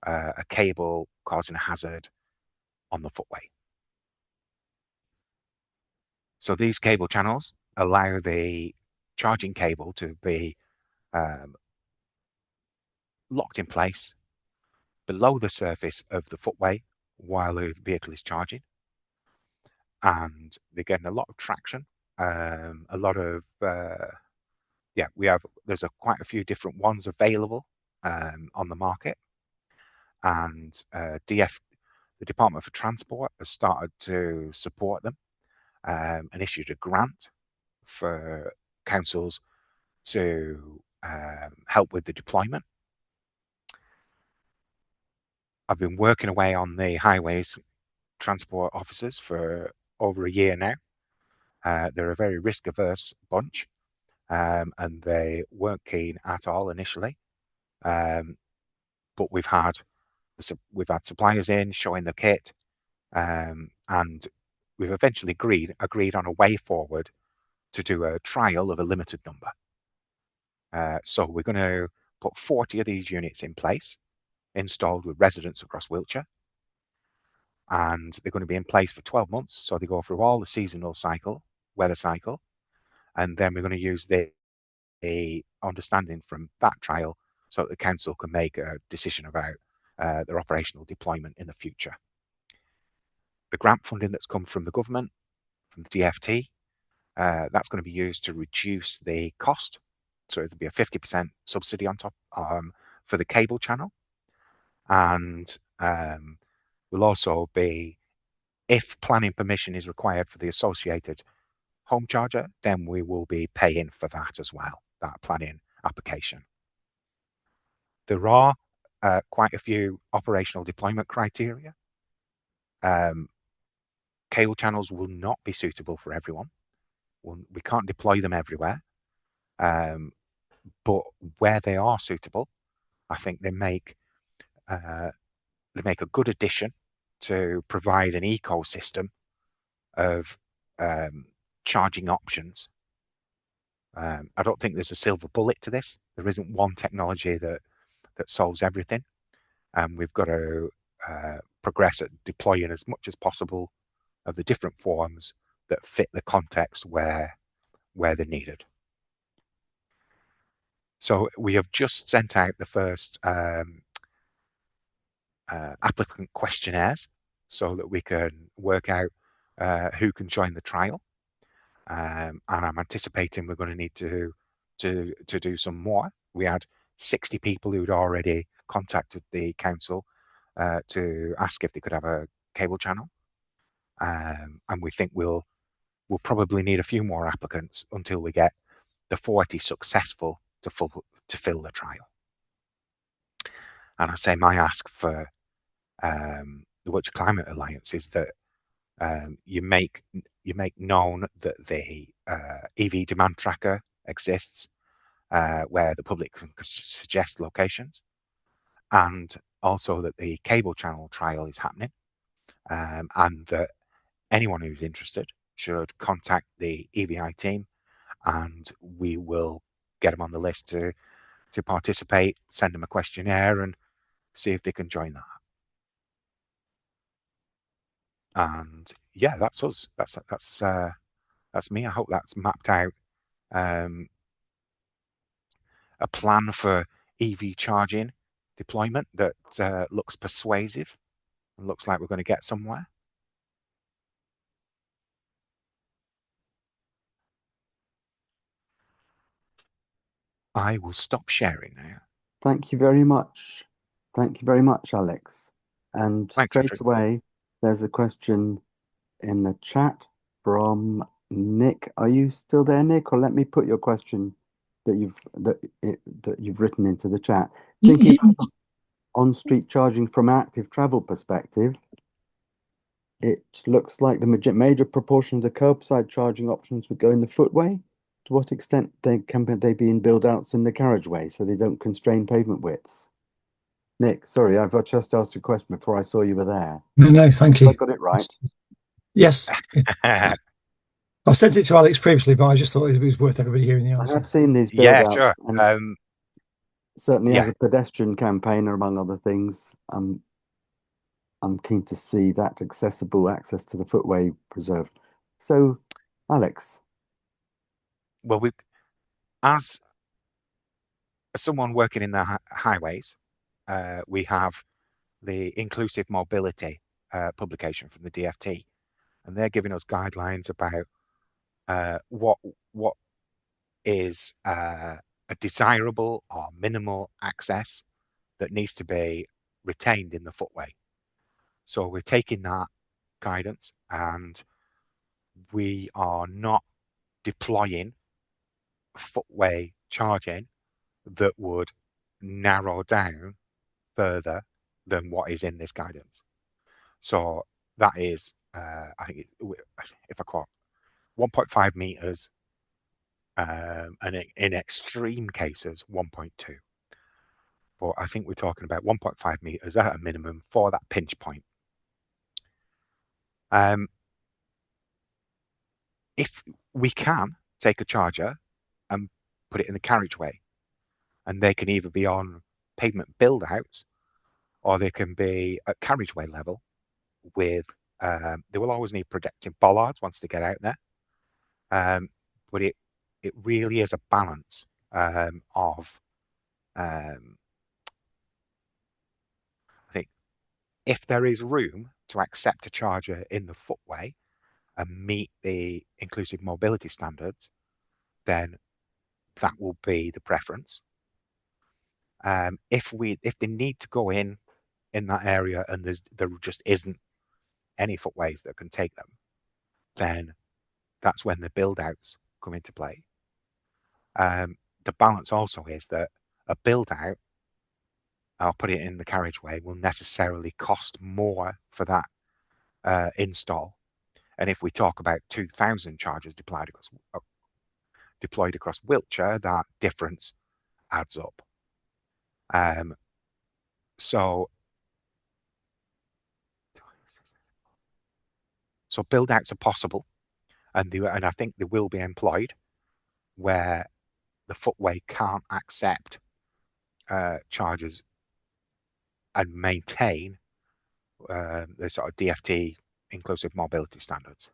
F: a cable causing a hazard on the footway. So these cable channels allow the charging cable to be locked in place below the surface of the footway while the vehicle is charging, and they're getting a lot of traction. A lot of there's quite a few different ones available on the market, and the Department for Transport has started to support them and issued a grant for councils to help with the deployment. I've been working away on the highways transport officers for over a year now. They're a very risk-averse bunch, and they weren't keen at all initially. But we've had suppliers in showing the kit, and we've eventually agreed on a way forward to do a trial of a limited number. So we're going to put 40 of these units in place, installed with residents across Wiltshire, and they're going to be in place for 12 months. So they go through all the seasonal cycle, weather cycle, and then we're going to use the understanding from that trial so that the council can make a decision about their operational deployment in the future. The grant funding that's come from the government, from the DFT, that's going to be used to reduce the cost. So it'll be a 50% subsidy on top for the cable channel. And will also be, if planning permission is required for the associated home charger, then we will be paying for that as well, that planning application. There are quite a few operational deployment criteria. Cable channels will not be suitable for everyone. We can't deploy them everywhere. But where they are suitable, I think they make a good addition to provide an ecosystem of charging options. I don't think there's a silver bullet to this. There isn't one technology that solves everything, and we've got to progress at deploying as much as possible of the different forms that fit the context where they're needed. So we have just sent out the first applicant questionnaires so that we can work out who can join the trial, and I'm anticipating we're going to need to do some more. We had 60 people who'd already contacted the council to ask if they could have a cable channel, and we think we'll probably need a few more applicants until we get the 40 successful to fill the trial. And I say my ask for the Wiltshire Climate Alliance is that you make known that the EV demand tracker exists, where the public can suggest locations, and also that the cable channel trial is happening, and that anyone who's interested should contact the EVI team, and we will get them on the list to participate, send them a questionnaire, and see if they can join that. And yeah, that's us. That's me. I hope that's mapped out a plan for EV charging deployment that looks persuasive and looks like we're going to get somewhere. I will stop sharing now.
B: Thank you very much. Thank you very much, Alex. And
F: Thanks,
B: straight
F: Andrew.
B: away, there's a question in the chat from Nick. Are you still there, Nick? Or let me put your question that you've written into the chat. Thinking about on-street charging from an active travel perspective, it looks like the major proportion of the curbside charging options would go in the footway. To what extent can they be in build-outs in the carriageway so they don't constrain pavement widths? Nick, sorry, I've just asked you a question before I saw you were there.
D: No, thank you.
B: I got it right.
D: Yes. I sent it to Alex previously, but I just thought it was worth everybody hearing the
B: I
D: answer.
B: have seen these
F: Yeah,
B: build-outs,
F: sure.
B: and certainly
F: yeah.
B: as a pedestrian campaigner, among other things, I'm keen to see that accessible access to the footway preserved. So, Alex.
F: Well, as someone working in the highways, we have the Inclusive Mobility publication from the DFT, and they're giving us guidelines about what is a desirable or minimal access that needs to be retained in the footway. So we're taking that guidance and we are not deploying footway charging that would narrow down further than what is in this guidance. So that is, I think, if I quote, 1.5 meters, and in extreme cases, 1.2. But I think we're talking about 1.5 meters at a minimum for that pinch point. If we can take a charger and put it in the carriageway, and they can either be on pavement build-outs or they can be at carriageway level with, they will always need protective bollards once they get out there. But it really is a balance of, I think, if there is room to accept a charger in the footway and meet the inclusive mobility standards, then that will be the preference. If they need to go in that area and there just isn't any footways that can take them, then that's when the build outs come into play. The balance also is that a build out, I'll put it in the carriageway, will necessarily cost more for that install. And if we talk about 2,000 chargers deployed across Wiltshire, that difference adds up. So build outs are possible, and I think they will be employed where the footway can't accept chargers and maintain the sort of DFT inclusive mobility standards.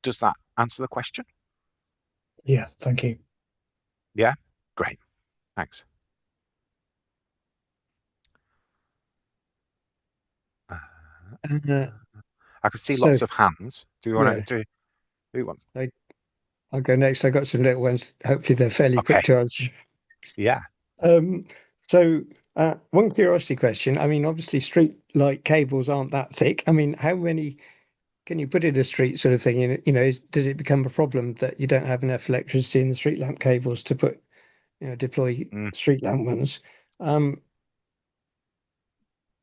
F: Does that answer the question?
D: Yeah, thank you.
F: Yeah, great, thanks. I can see lots of hands. Do you want to? Who wants?
E: I'll go next. I got some little ones. Hopefully, they're fairly quick to answer.
F: Yeah.
E: So one curiosity question. I mean, obviously, street light cables aren't that thick. I mean, how many can you put in a street sort of thing? And does it become a problem that you don't have enough electricity in the street lamp cables to put, deploy street lamp ones?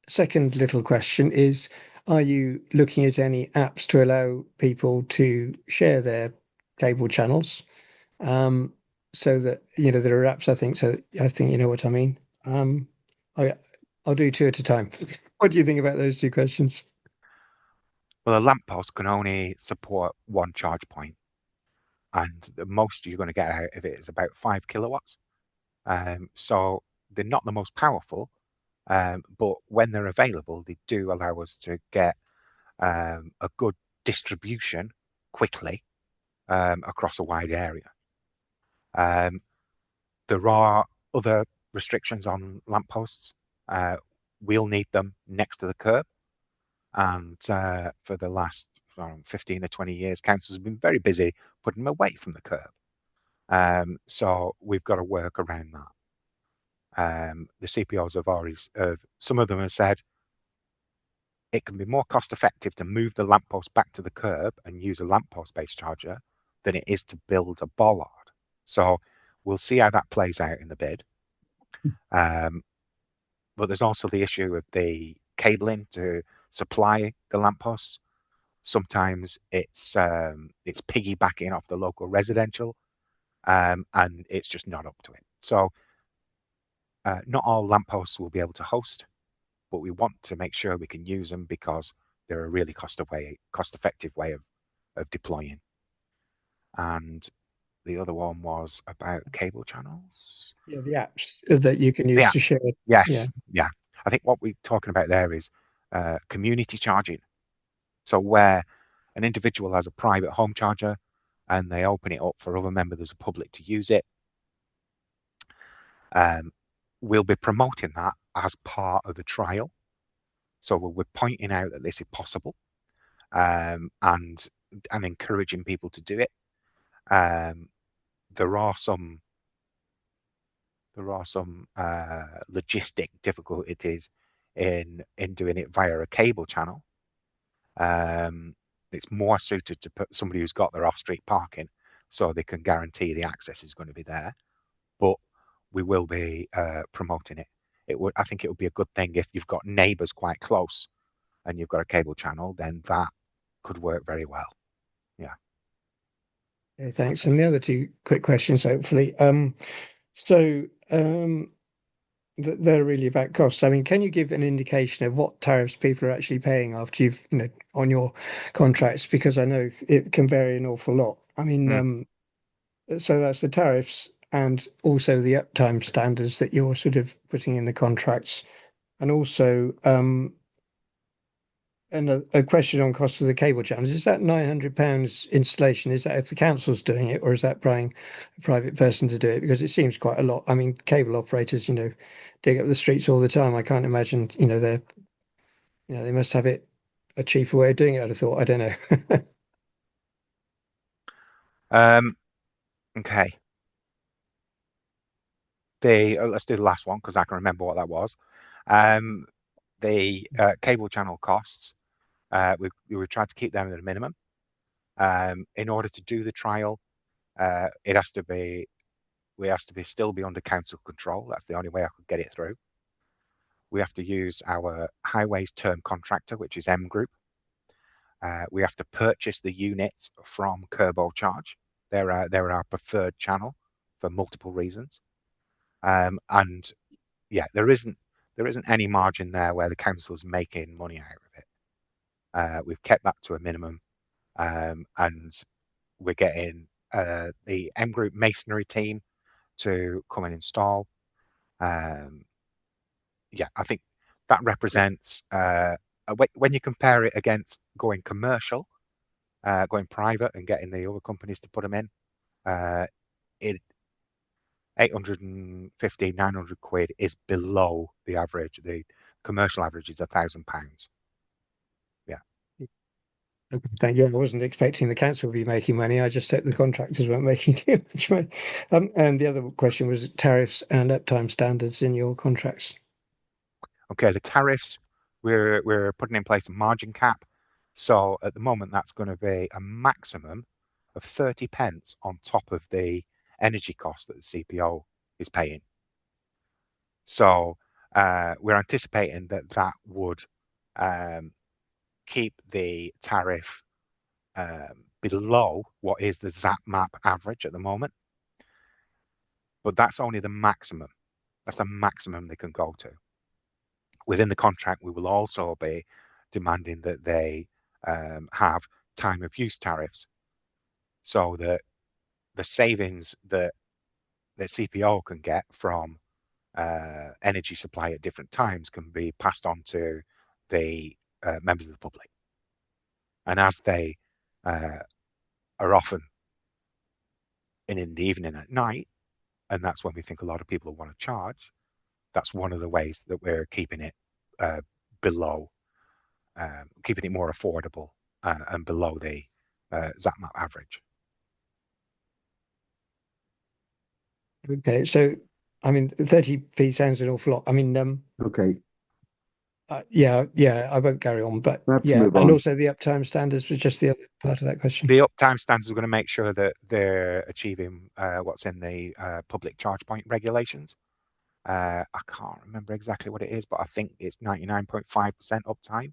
E: Second little question is, are you looking at any apps to allow people to share their cable channels? So that, there are apps, I think you know what I mean. I'll do two at a time. What do you think about those two questions?
F: Well, a lamp post can only support one charge point, and the most you're going to get out of it is about 5 kilowatts. So they're not the most powerful, but when they're available, they do allow us to get a good distribution quickly across a wide area. There are other restrictions on lampposts. We'll need them next to the curb. And for the last 15 or 20 years, councils have been very busy putting them away from the curb. So we've got to work around that. The CPOs have already, some of them have said it can be more cost effective to move the lamppost back to the curb and use a lamppost-based charger than it is to build a bollard. So we'll see how that plays out in the bid. But there's also the issue of the cabling to supply the lampposts. Sometimes it's piggybacking off the local residential, and it's just not up to it. So not all lampposts will be able to host, but we want to make sure we can use them because they're a really cost-effective way of deploying. And the other one was about cable channels.
E: Yeah, the apps that you can use to share.
F: Yes, yeah. I think what we're talking about there is community charging. So where an individual has a private home charger and they open it up for other members of the public to use it, we'll be promoting that as part of the trial. So we're pointing out that this is possible, and encouraging people to do it. There are some logistic difficulties in doing it via a cable channel. It's more suited to put somebody who's got their off-street parking, so they can guarantee the access is going to be there. But we will be promoting it. I think it would be a good thing if you've got neighbours quite close and you've got a cable channel, then that could work very well. Yeah.
E: Okay, thanks. And the other two quick questions, hopefully. They're really about costs. I mean, can you give an indication of what tariffs people are actually paying after you've, on your contracts? Because I know it can vary an awful lot. I mean, so that's the tariffs and also the uptime standards that you're sort of putting in the contracts. And also, and a question on cost of the cable channels. Is that £900 installation? Is that if the council's doing it, or is that buying a private person to do it? Because it seems quite a lot. I mean, cable operators, dig up the streets all the time. I can't imagine, they must have a cheaper way of doing it. I'd have thought. I don't
F: know. Okay. Let's do the last one because I can remember what that was. The cable channel costs. We tried to keep them at a minimum. In order to do the trial, we has to still be under council control. That's the only way I could get it through. We have to use our highways term contractor, which is M Group. We have to purchase the units from Turbocharge. They're our preferred channel for multiple reasons. And yeah, there isn't any margin there where the council's making money out of it. We've kept that to a minimum, and we're getting the M Group masonry team to come and install. Yeah, I think that represents when you compare it against going commercial, going private and getting the other companies to put them in, 850, 900 quid is below the average. The commercial average is £1,000. Yeah.
E: Thank you. I wasn't expecting the council to be making money. I just hope the contractors weren't making too much money. And the other question was tariffs and uptime standards in your contracts.
F: Okay, the tariffs, we're putting in place a margin cap. So at the moment, that's going to be a maximum of 30 pence on top of the energy cost that the CPO is paying. So we're anticipating that would keep the tariff below what is the ZAP map average at the moment. But that's only the maximum. That's the maximum they can go to. Within the contract, we will also be demanding that they have time of use tariffs, so that the savings that the CPO can get from energy supply at different times can be passed on to the members of the public. And as they are often in the evening at night, and that's when we think a lot of people want to charge, that's one of the ways that we're keeping it below, keeping it more affordable and below the ZapMap average.
E: Okay, so I mean, 30p sounds an awful lot. I mean,
B: Okay,
E: yeah, I won't carry on, but
B: we have to
E: yeah,
B: move
E: and
B: on.
E: also the uptime standards was just the other part of that question.
F: The uptime standards are going to make sure that they're achieving what's in the public charge point regulations. I can't remember exactly what it is, but I think it's 99.5% uptime.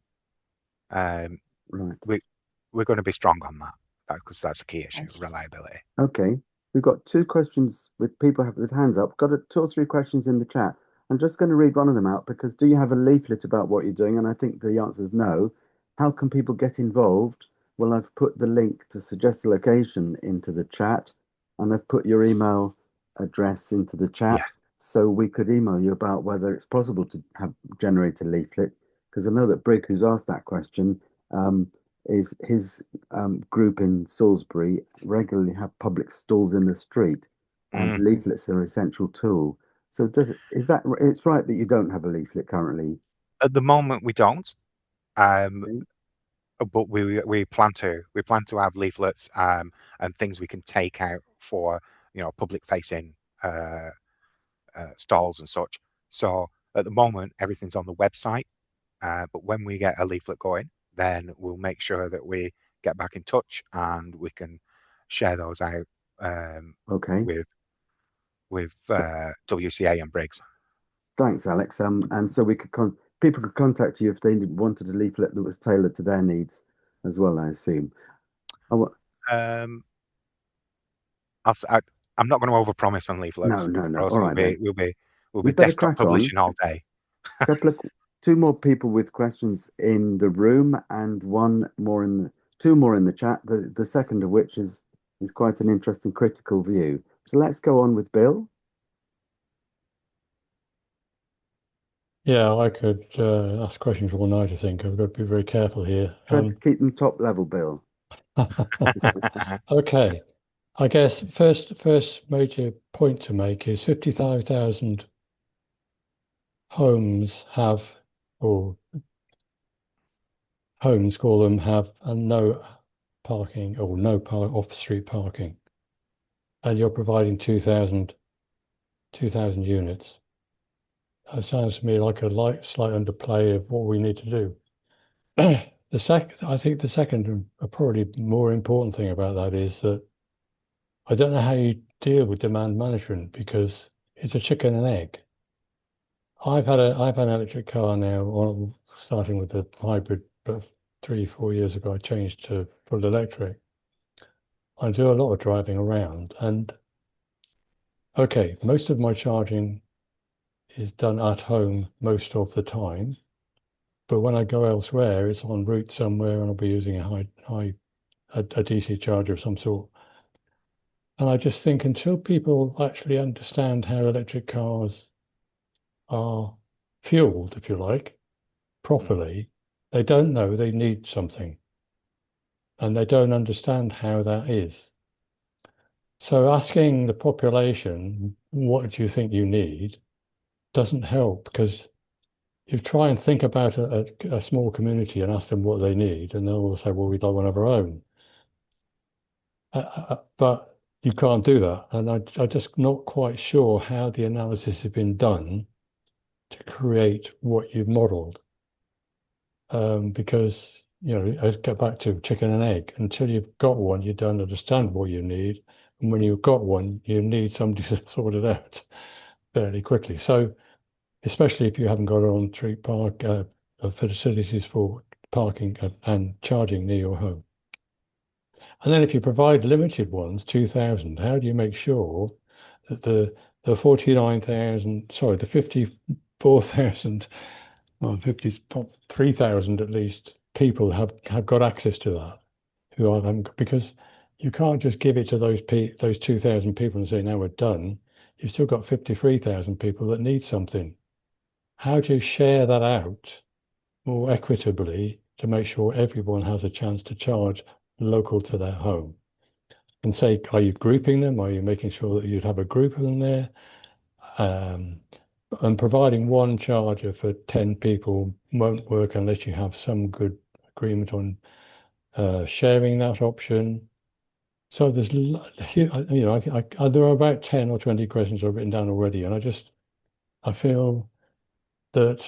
B: Right.
F: We're going to be strong on that because that's a key issue, reliability.
B: Okay, we've got two questions with people with hands up. Got two or three questions in the chat. I'm just going to read one of them out because do you have a leaflet about what you're doing? And I think the answer is no. How can people get involved? Well, I've put the link to suggest a location into the chat, and I've put your email address into the chat,
F: Yeah.
B: so we could email you about whether it's possible to generate a leaflet. Because I know that Brig, who's asked that question, is his group in Salisbury regularly have public stalls in the street, and leaflets are an essential tool. So is that it's right that you don't have a leaflet currently?
F: At the moment, we don't. But we plan to have leaflets and things we can take out for public facing stalls and such. So at the moment, everything's on the website. But when we get a leaflet going, then we'll make sure that we get back in touch and we can share those out with WCA and Briggs.
B: Thanks, Alex. And so we could people could contact you if they wanted a leaflet that was tailored to their needs as well, I assume.
F: I'm not going to overpromise on leaflets.
B: No.
F: Or else
B: All right,
F: we'll be desktop publishing all day.
B: Two more people with questions in the room and two more in the chat. The second of which is quite an interesting critical view. So let's go on with Bill.
C: Yeah, I could ask questions all night, I think. I've got to be very careful here.
B: Try to keep them top level, Bill.
C: Okay. I guess first major point to make is 55,000 homes have, or homes call them, have no parking or no off-street parking. And you're providing 2,000 units. That sounds to me like a slight underplay of what we need to do. I think the second and probably more important thing about that is that I don't know how you deal with demand management because it's a chicken and egg. I've had an electric car now, starting with the hybrid, but 3-4 years ago I changed to full electric. I do a lot of driving around, and okay, most of my charging is done at home most of the time, but when I go elsewhere, it's en route somewhere, and I'll be using a DC charger of some sort. And I just think until people actually understand how electric cars are fueled, if you like, properly, they don't know they need something. And they don't understand how that is. So asking the population, what do you think you need, doesn't help, because you try and think about a small community and ask them what they need, and they'll all say, well, we'd like one of our own. But you can't do that. And I'm just not quite sure how the analysis has been done to create what you've modeled. Because, let's get back to chicken and egg. Until you've got one, you don't understand what you need. And when you've got one, you need somebody to sort it out fairly quickly. So, especially if you haven't got on-street park facilities for parking and charging near your home. And then if you provide limited ones, 2,000, how do you make sure that the 54,000, well, 53,000 at least people have got access to that, because you can't just give it to those 2,000 people and say, now we're done. You've still got 53,000 people that need something. How do you share that out more equitably to make sure everyone has a chance to charge local to their home? And say, are you grouping them? Are you making sure that you'd have a group of them there? and providing one charger for 10 people won't work unless you have some good agreement on sharing that option. So there's, there are about 10 or 20 questions I've written down already, and I feel that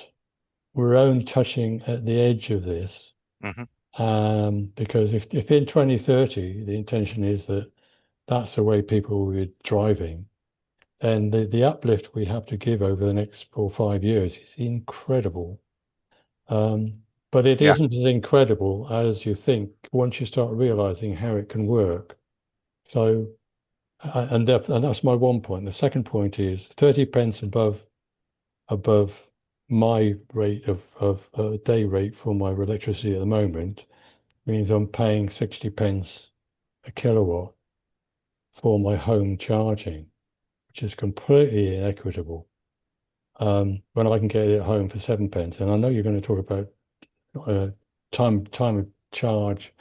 C: we're only touching at the edge of this. Because if in 2030 the intention is that that's the way people will be driving, then the uplift we have to give over the next 4 or 5 years is incredible. But it isn't as incredible as you think once you start realizing how it can work. So, and that's my one point. The second point is 30 pence above my rate of day rate for my electricity at the moment means I'm paying 60 pence a kilowatt for my home charging, which is completely inequitable. When I can get it at home for 7 pence, and I know you're going to talk about time of charge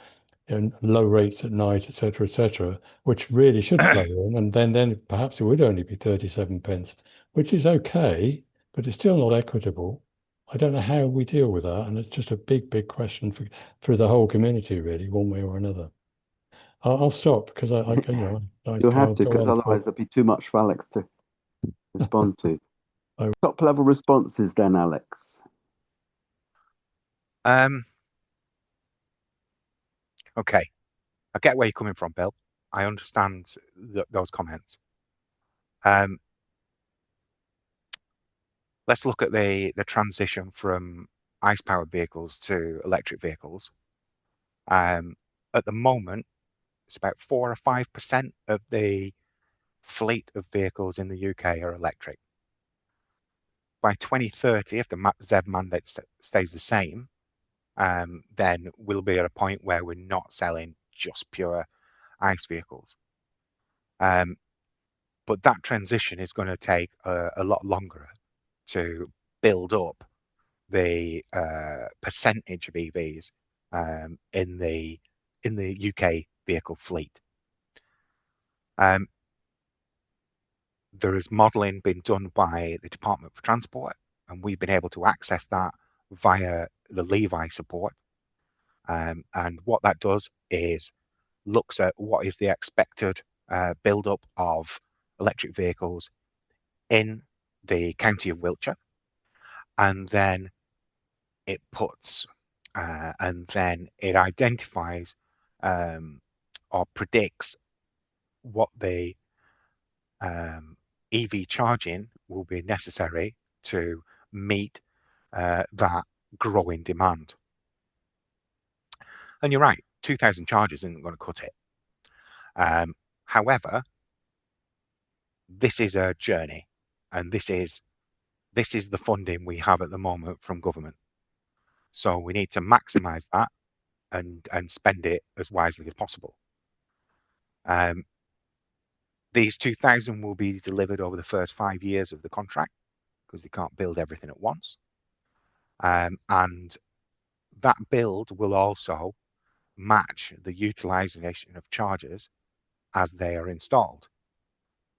C: and low rates at night, etc., which really should flow in, and then perhaps it would only be 37 pence, which is okay, but it's still not equitable. I don't know how we deal with that, and it's just a big question for the whole community, really, one way or another. I'll stop because
B: You'll have to, because otherwise there'll be too much for Alex to respond to. Top level responses then, Alex.
F: Okay, I get where you're coming from, Bill. I understand those comments. Let's look at the transition from ICE-powered vehicles to electric vehicles. At the moment, it's about 4 or 5% of the fleet of vehicles in the UK are electric. By 2030, if the ZEV mandate stays the same, then we'll be at a point where we're not selling just pure ICE vehicles. But that transition is going to take a lot longer to build up the percentage of EVs in the UK vehicle fleet. There is modelling being done by the Department for Transport, and we've been able to access that via the Levi support. And what that does is looks at what is the expected build-up of electric vehicles in the county of Wiltshire, and then it puts and then it identifies or predicts what the EV charging will be necessary to meet that growing demand. And you're right, 2,000 chargers isn't going to cut it. However, this is a journey, and this is the funding we have at the moment from government. So we need to maximise that and spend it as wisely as possible. These 2,000 will be delivered over the first 5 years of the contract because they can't build everything at once. And that build will also match the utilisation of chargers as they are installed.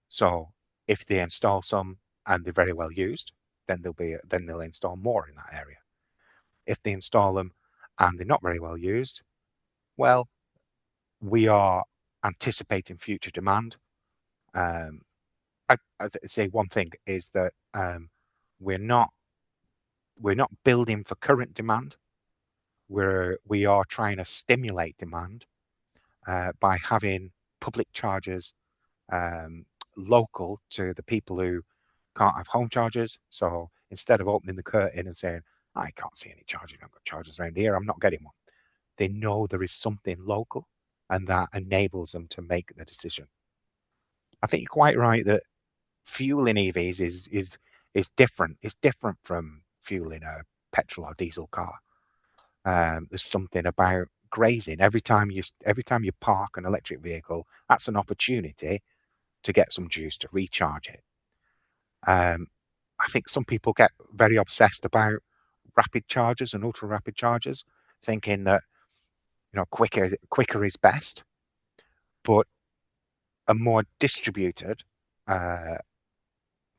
F: So if they install some and they're very well used, then they'll install more in that area. If they install them and they're not very well used, well, we are anticipating future demand. I'd say one thing is that we're not building for current demand. We are trying to stimulate demand by having public chargers local to the people who can't have home chargers. So instead of opening the curtain and saying, I can't see any charging, I've got chargers around here, I'm not getting one, they know there is something local, and that enables them to make the decision. I think you're quite right that fueling EVs is different. It's different from fueling a petrol or diesel car. There's something about grazing. Every time you park an electric vehicle, that's an opportunity to get some juice to recharge it. I think some people get very obsessed about rapid chargers and ultra rapid chargers, thinking that quicker is best, but a more distributed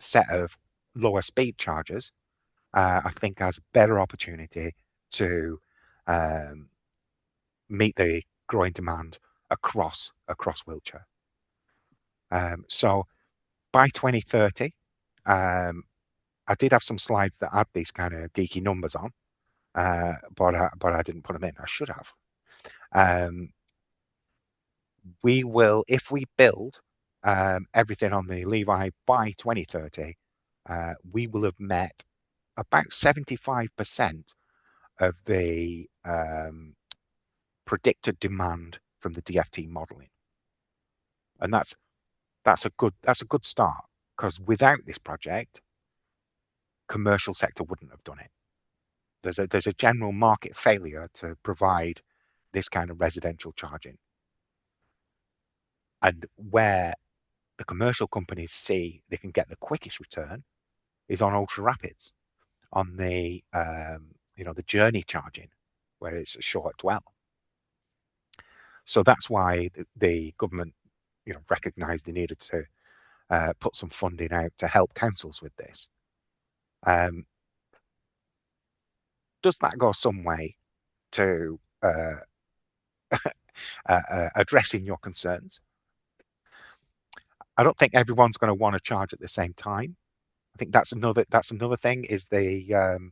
F: set of lower speed chargers, I think has a better opportunity to meet the growing demand across Wiltshire. So by 2030, I did have some slides that had these kind of geeky numbers on, but I didn't put them in. I should have. We will, if we build everything on the Levi by 2030, we will have met about 75% of the predicted demand from the DFT modeling, and that's a good start, because without this project, commercial sector wouldn't have done it. There's a general market failure to provide this kind of residential charging, and where the commercial companies see they can get the quickest return is on ultra rapids, on the the journey charging, where it's a short dwell. So that's why the government recognised they needed to put some funding out to help councils with this. Does that go some way to addressing your concerns? I don't think everyone's going to want to charge at the same time. I think that's another thing, is the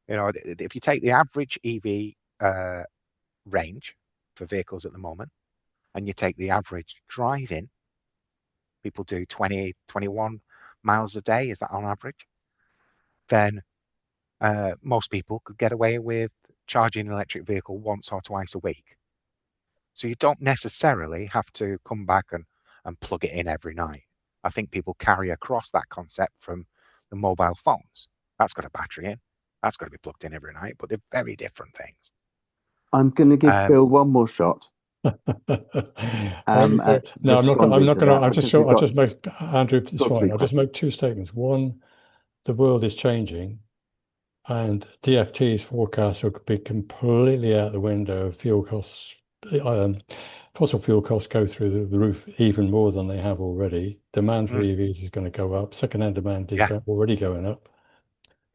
F: if you take the average EV range for vehicles at the moment, and you take the average driving, people do 20, 21 miles a day, is that on average? Then most people could get away with charging an electric vehicle once or twice a week. So you don't necessarily have to come back and plug it in every night. I think people carry across that concept from the mobile phones. That's got a battery in. That's got to be plugged in every night, but they're very different things.
B: I'm going to give Bill one more shot.
C: No, I'm not
B: responding to
C: going to.
B: that,
C: I'll
B: because
C: just make Andrew. It's
B: got
C: fine.
B: three
C: I'll just make two statements. One, the world is changing, and DFT's forecasts will be completely out the window. Fuel costs, fossil fuel costs go through the roof even more than they have already. Demand for EVs is going to go up. Second-hand demand is already going up.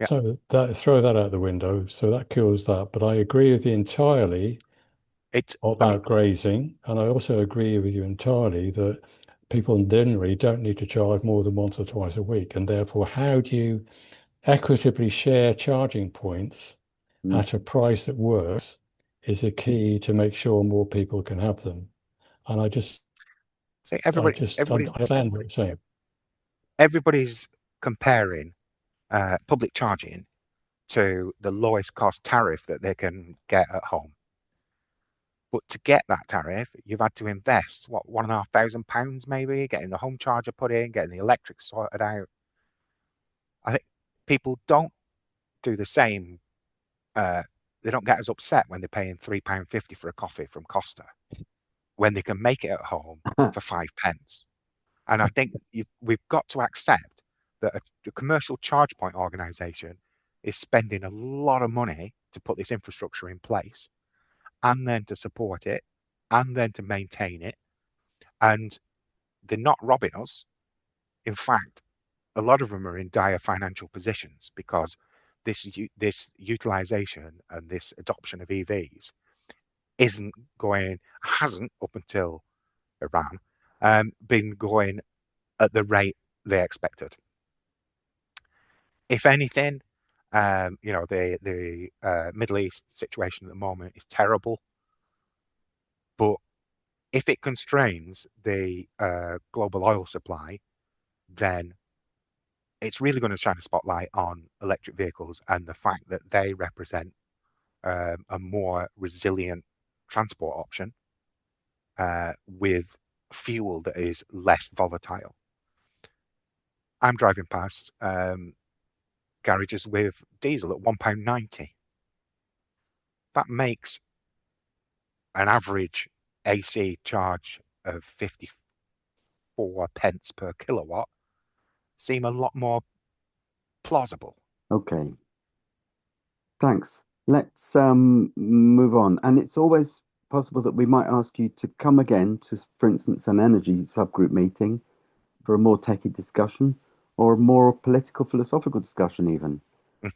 F: Yeah.
C: So throw that out the window. So that kills that. But I agree with you entirely about grazing, and I also agree with you entirely that people generally don't need to charge more than once or twice a week, and therefore, how do you equitably share charging points at a price that works is a key to make sure more people can have them. And I understand what you're saying.
F: Everybody's comparing public charging to the lowest cost tariff that they can get at home. But to get that tariff, you've had to invest, what, £1,500 maybe, getting the home charger put in, getting the electric sorted out. I think people don't do the same. They don't get as upset when they're paying £3.50 for a coffee from Costa, when they can make it at home for 5 pence. And I think we've got to accept that a commercial charge point organisation is spending a lot of money to put this infrastructure in place, and then to support it, and then to maintain it. And they're not robbing us. In fact, a lot of them are in dire financial positions, because this utilization and this adoption of EVs hasn't up until Iran been going at the rate they expected. If anything, the Middle East situation at the moment is terrible, but if it constrains the global oil supply, then it's really going to shine a spotlight on electric vehicles and the fact that they represent a more resilient transport option with fuel that is less volatile. I'm driving past garages with diesel at £1.90. That makes an average AC charge of 54 pence per kilowatt seem a lot more plausible.
B: Okay. Thanks. Let's move on. And it's always possible that we might ask you to come again to, for instance, an energy subgroup meeting for a more techie discussion, or a more political, philosophical discussion even.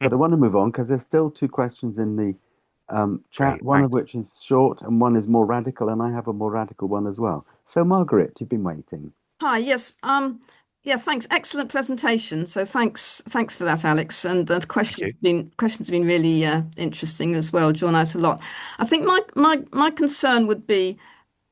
B: But I want to move on because there's still two questions in the chat,
F: Great,
B: one of
F: thanks.
B: which is short and one is more radical, and I have a more radical one as well. So, Margaret, you've been waiting.
G: Hi, yes. Yeah, thanks. Excellent presentation. So thanks for that, Alex. And the
F: Thank you.
G: questions have been really interesting as well, drawn out a lot. I think my concern would be,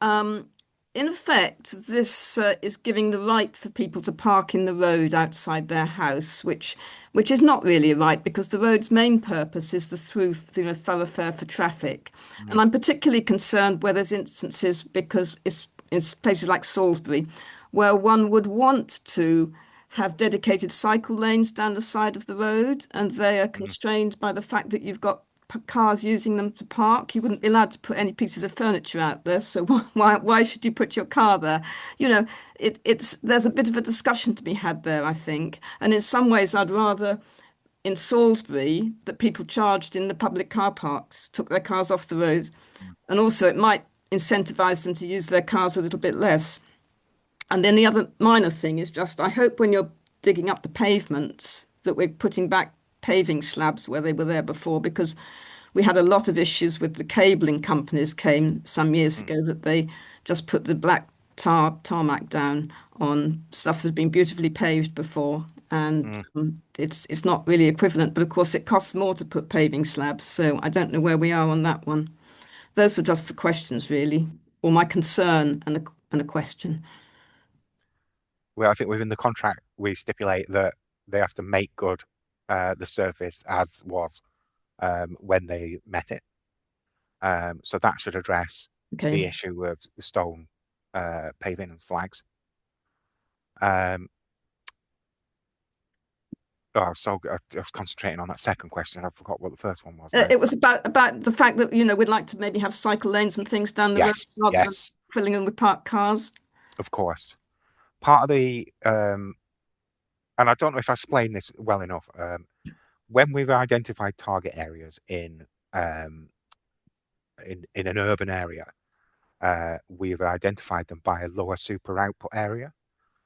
G: um, in effect, this is giving the right for people to park in the road outside their house, which is not really a right because the road's main purpose is the thoroughfare for traffic.
F: Mm,
G: And I'm particularly concerned where there's instances because it's in places like Salisbury, where one would want to have dedicated cycle lanes down the side of the road, and they are
F: mm,
G: constrained by the fact that you've got cars using them to park. You wouldn't be allowed to put any pieces of furniture out there, so why should you put your car there? You know, it's there's a bit of a discussion to be had there, I think. And in some ways, I'd rather in Salisbury that people charged in the public car parks, took their cars off the road,
F: mm.
G: and also it might incentivize them to use their cars a little bit less. And then the other minor thing is just I hope when you're digging up the pavements that we're putting back paving slabs where they were there before, because we had a lot of issues with the cabling companies came some years
F: Mm,
G: ago that they just put the black tarmac down on stuff that had been beautifully paved before. And
F: mm.
G: it's not really equivalent, but of course it costs more to put paving slabs. So I don't know where we are on that one. Those were just the questions, really, or my concern and a question.
F: Well, I think within the contract we stipulate that they have to make good the surface as was when they met it. So that should address
G: Okay.
F: the issue of the stone paving and flags. Um, I was concentrating on that second question. I forgot what the first one was now.
G: It was about the fact that, we'd like to maybe have cycle lanes and things down the road
F: Yes,
G: rather than
F: yes,
G: filling them with parked cars.
F: of course. Part of the and I don't know if I explained this well enough. When we've identified target areas um, in an urban area, we've identified them by a lower super output area.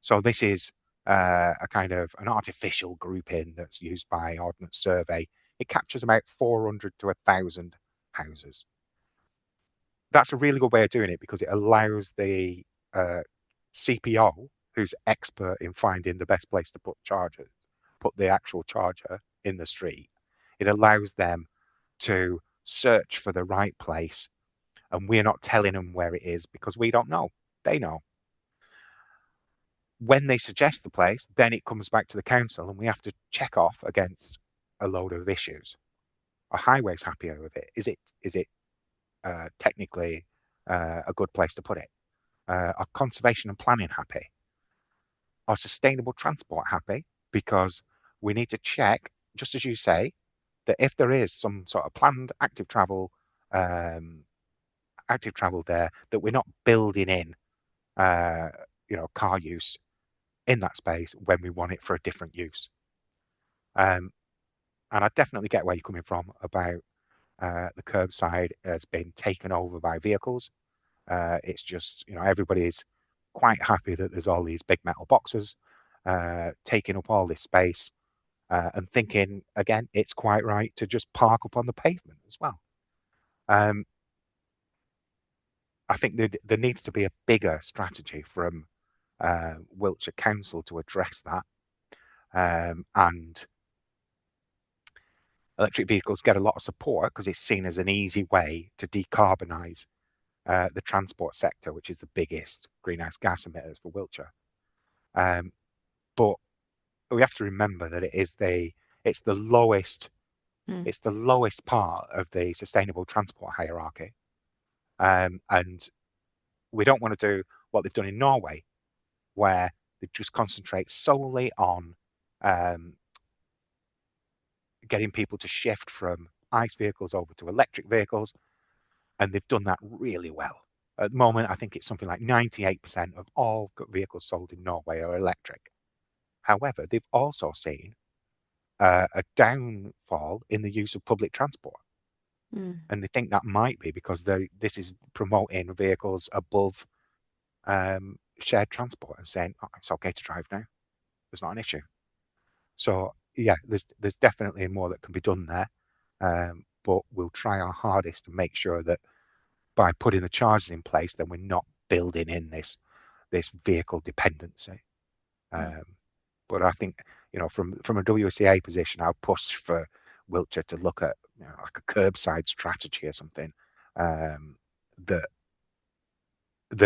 F: So this is a kind of an artificial grouping that's used by Ordnance Survey. It captures about 400 to 1,000 houses. That's a really good way of doing it because it allows the CPO, who's expert in finding the best place to put the actual charger in the street. It allows them to search for the right place, and we're not telling them where it is because we don't know. They know. When they suggest the place, then it comes back to the council, and we have to check off against a load of issues. Are highways happier with it? Is it technically a good place to put it? Are conservation and planning happy? Are sustainable transport happy? Because we need to check, just as you say, that if there is some sort of planned um, active travel there, that we're not building in, car use in that space when we want it for a different use. And I definitely get where you're coming from about the curbside has been taken over by vehicles. It's just, everybody's quite happy that there's all these big metal boxes taking up all this space and thinking, again, it's quite right to just park up on the pavement as well. I think there needs to be a bigger strategy from Wiltshire Council to address that. And electric vehicles get a lot of support because it's seen as an easy way to decarbonise the transport sector, which is the biggest greenhouse gas emitters for Wiltshire. But we have to remember that it's the lowest part of the sustainable transport hierarchy. And we don't want to do what they've done in Norway, where they just concentrate solely on getting people to shift from ICE vehicles over to electric vehicles. And they've done that really well. At the moment, I think it's something like 98% of all vehicles sold in Norway are electric. However, they've also seen a downfall in the use of public transport. And they think that might be because this is promoting vehicles above shared transport and saying, oh, it's okay to drive now. There's not an issue. So yeah, there's definitely more that can be done there, but we'll try our hardest to make sure that by putting the charges in place, then we're not building in this vehicle dependency. But I think, you know, from a WCA position, I'll push for Wiltshire to look at, you know, like a curbside strategy or something, that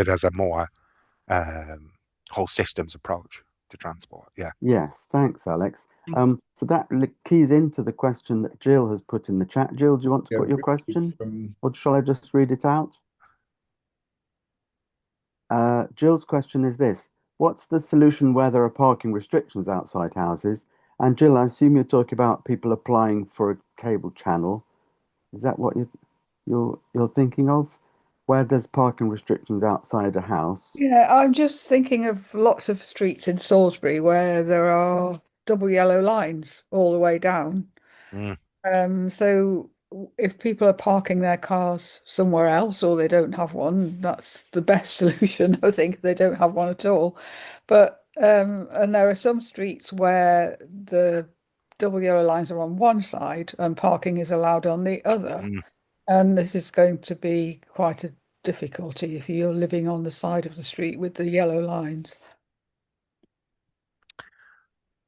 F: has a more whole systems approach to transport. Yeah.
B: Yes, thanks, Alex.
G: Thanks.
B: So that keys into the question that Jill has put in the chat. Jill, do you want to
A: Yeah,
B: put your
A: Richard
B: question,
A: from
B: or shall I just read it out? Jill's question is this: what's the solution where there are parking restrictions outside houses? And Jill, I assume you're talking about people applying for a cable channel. Is that what you're thinking of? Where there's parking restrictions outside a house?
H: Yeah, I'm just thinking of lots of streets in Salisbury where there are double yellow lines all the way down. So if people are parking their cars somewhere else or they don't have one, that's the best solution, I think, if they don't have one at all. But and there are some streets where the double yellow lines are on one side and parking is allowed on the other. And this is going to be quite a difficulty if you're living on the side of the street with the yellow lines.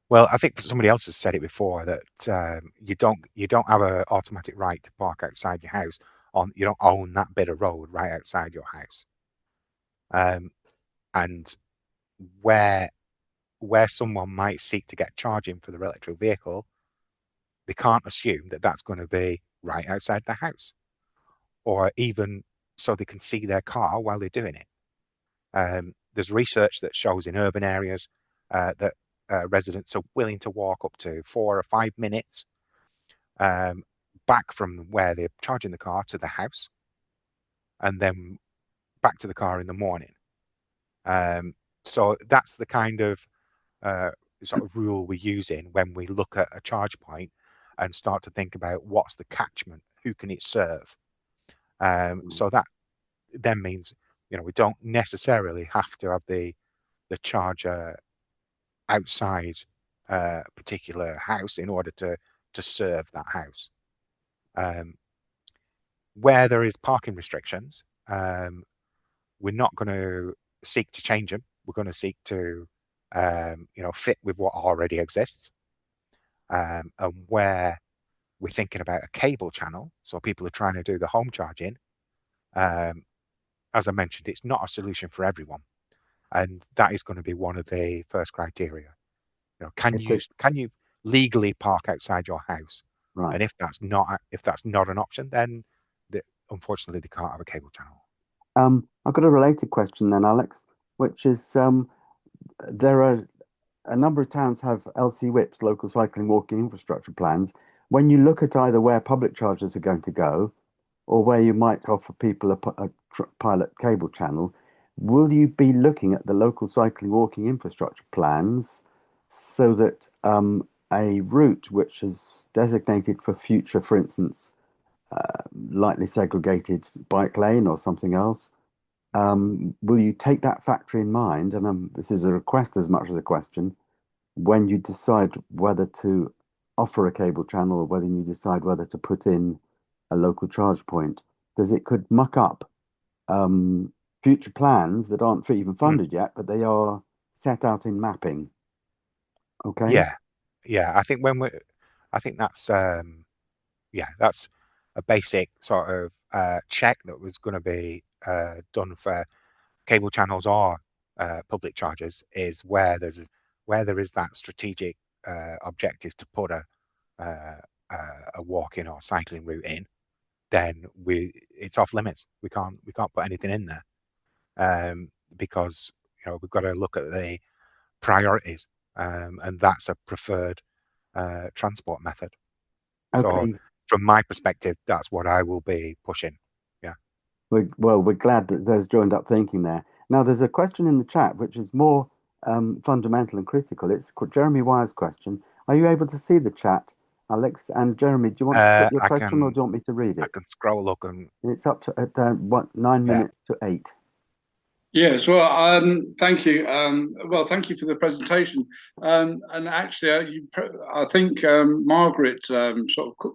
F: Well, I think somebody else has said it before that you don't have an automatic right to park outside your house. You don't own that bit of road right outside your house. And where someone might seek to get charging for their electric vehicle, they can't assume that that's going to be right outside their house, or even so they can see their car while they're doing it. There's research that shows in urban areas that residents are willing to walk up to 4 or 5 minutes back from where they're charging the car to the house, and then back to the car in the morning. So that's the kind of sort of rule we're using when we look at a charge point and start to think about what's the catchment, who can it serve. So that then means, you know, we don't necessarily have to have the charger outside a particular house in order to serve that house. Where there is parking restrictions, we're not going to seek to change them. We're going to seek to you know, fit with what already exists. And where we're thinking about a cable channel, so people are trying to do the home charging, as I mentioned, it's not a solution for everyone, and that is going to be one of the first criteria. You know, can you legally park outside your house?
B: Right.
F: And if that's not an option, then unfortunately they can't have a cable channel.
B: I've got a related question then, Alex, which is there are a number of towns have LC WIPs, local cycling walking infrastructure plans. When you look at either where public chargers are going to go or where you might offer people a pilot cable channel, will you be looking at the local cycling walking infrastructure plans so that a route which is designated for future, for instance, lightly segregated bike lane or something else, will you take that factor in mind? And this is a request as much as a question. When you decide whether to offer a cable channel or whether you decide whether to put in a local charge point, because it could muck up future plans that aren't even funded yet, but they are set out in mapping. Okay.
F: Yeah. I think that's that's a basic sort of check that was going to be done for cable channels or public chargers, is where there is that strategic objective to put a walking or cycling route in, then it's off limits. We can't put anything in there, because, you know, we've got to look at the priorities, and that's a preferred transport method. So
B: Okay.
F: from my perspective, that's what I will be pushing. Yeah.
B: We're glad that there's joined up thinking there. Now, there's a question in the chat which is more fundamental and critical. It's Jeremy Wire's question. Are you able to see the chat, Alex? And Jeremy, do you want to put your question or do you want me to read it?
F: I can scroll up and
B: It's up to 9 minutes to 8.
I: Yes, well, thank you. Well, thank you for the presentation. And actually, I think Margaret sort of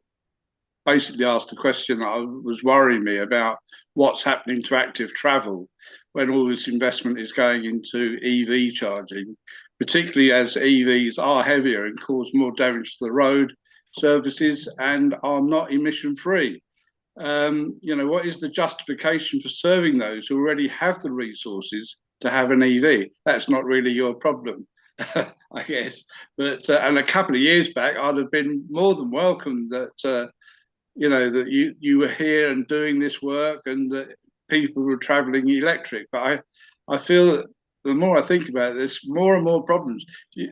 I: basically asked the question that was worrying me about what's happening to active travel when all this investment is going into EV charging, particularly as EVs are heavier and cause more damage to the road surfaces and are not emission free. What is the justification for serving those who already have the resources to have an EV? That's not really your problem, I guess. But and a couple of years back, I'd have been more than welcome that that you were here and doing this work and that people were travelling electric. But I feel that the more I think about this, more and more problems.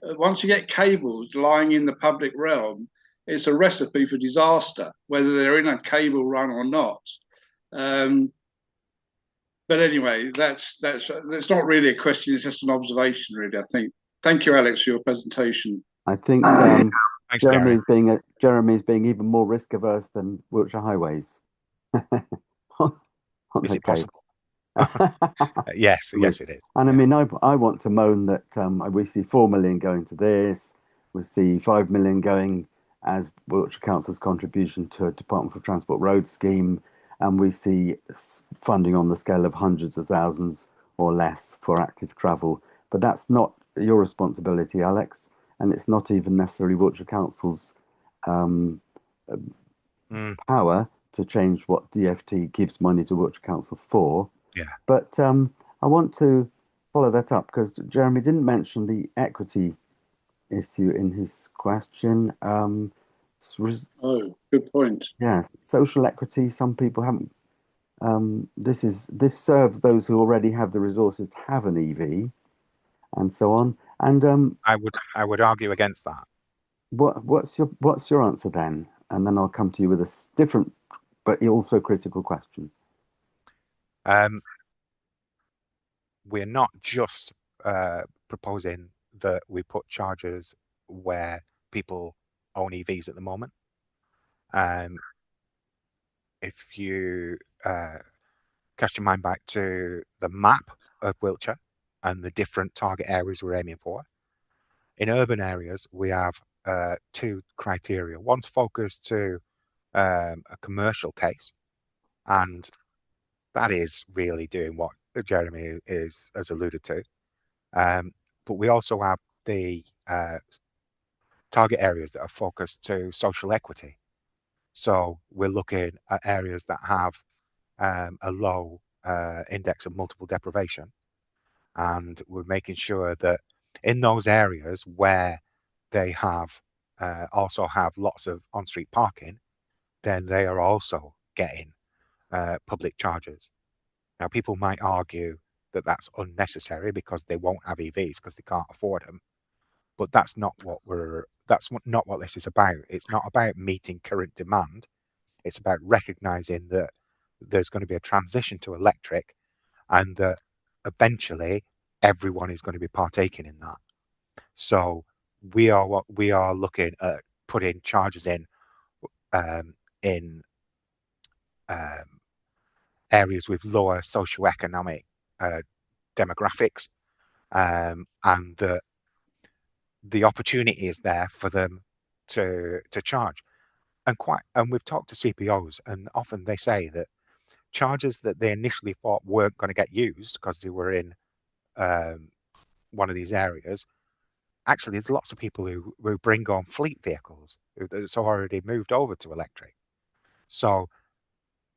I: Once you get cables lying in the public realm, it's a recipe for disaster, whether they're in a cable run or not. But anyway, that's not really a question. It's just an observation, really. I think. Thank you, Alex, for your presentation.
B: I think
F: Thanks, Gary.
B: Jeremy's being even more risk averse than Wiltshire Highways.
F: Is it possible? Yes, yes, it is.
B: And I mean, I want to moan that we see 4 million going to this, we see 5 million going as Wiltshire Council's contribution to a Department for Transport Road scheme, and we see funding on the scale of hundreds of thousands or less for active travel. But that's not your responsibility, Alex, and it's not even necessarily Wiltshire Council's power to change what DfT gives money to Wiltshire Council for.
F: Yeah.
B: But I want to follow that up because Jeremy didn't mention the equity issue in his question.
I: Oh, good point.
B: Yes, social equity. Some people haven't. This serves those who already have the resources to have an EV, and so on. And
F: I would argue against that.
B: What's your answer then? And then I'll come to you with a different, but also critical question.
F: We're not just proposing that we put chargers where people own EVs at the moment. If you cast your mind back to the map of Wiltshire and the different target areas we're aiming for, in urban areas we have two criteria. One's focused to a commercial case, and that is really doing what Jeremy has alluded to. But we also have the target areas that are focused to social equity. So we're looking at areas that have a low index of multiple deprivation, and we're making sure that in those areas where they have also have lots of on-street parking, then they are also getting public chargers. Now, people might argue that that's unnecessary because they won't have EVs because they can't afford them, but that's not what this is about. It's not about meeting current demand. It's about recognizing that there's going to be a transition to electric, and that eventually everyone is going to be partaking in that. So we are looking at putting chargers in areas with lower socioeconomic demographics, and the opportunity is there for them to charge. And we've talked to CPOs, and often they say that chargers that they initially thought weren't going to get used because they were in one of these areas, actually there's lots of people who bring on fleet vehicles that's already moved over to electric. So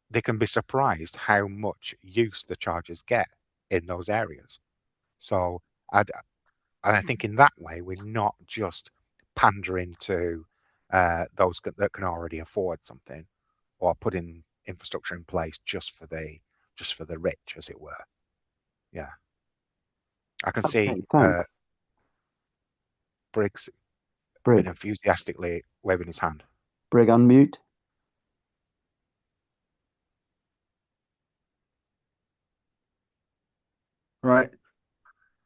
F: they can be surprised how much use the chargers get in those areas. So I think in that way, we're not just pandering to those that can already afford something, or putting infrastructure in place just for the rich, as it were. Yeah, I can see Briggs enthusiastically waving his hand.
B: Brig, unmute.
A: Right.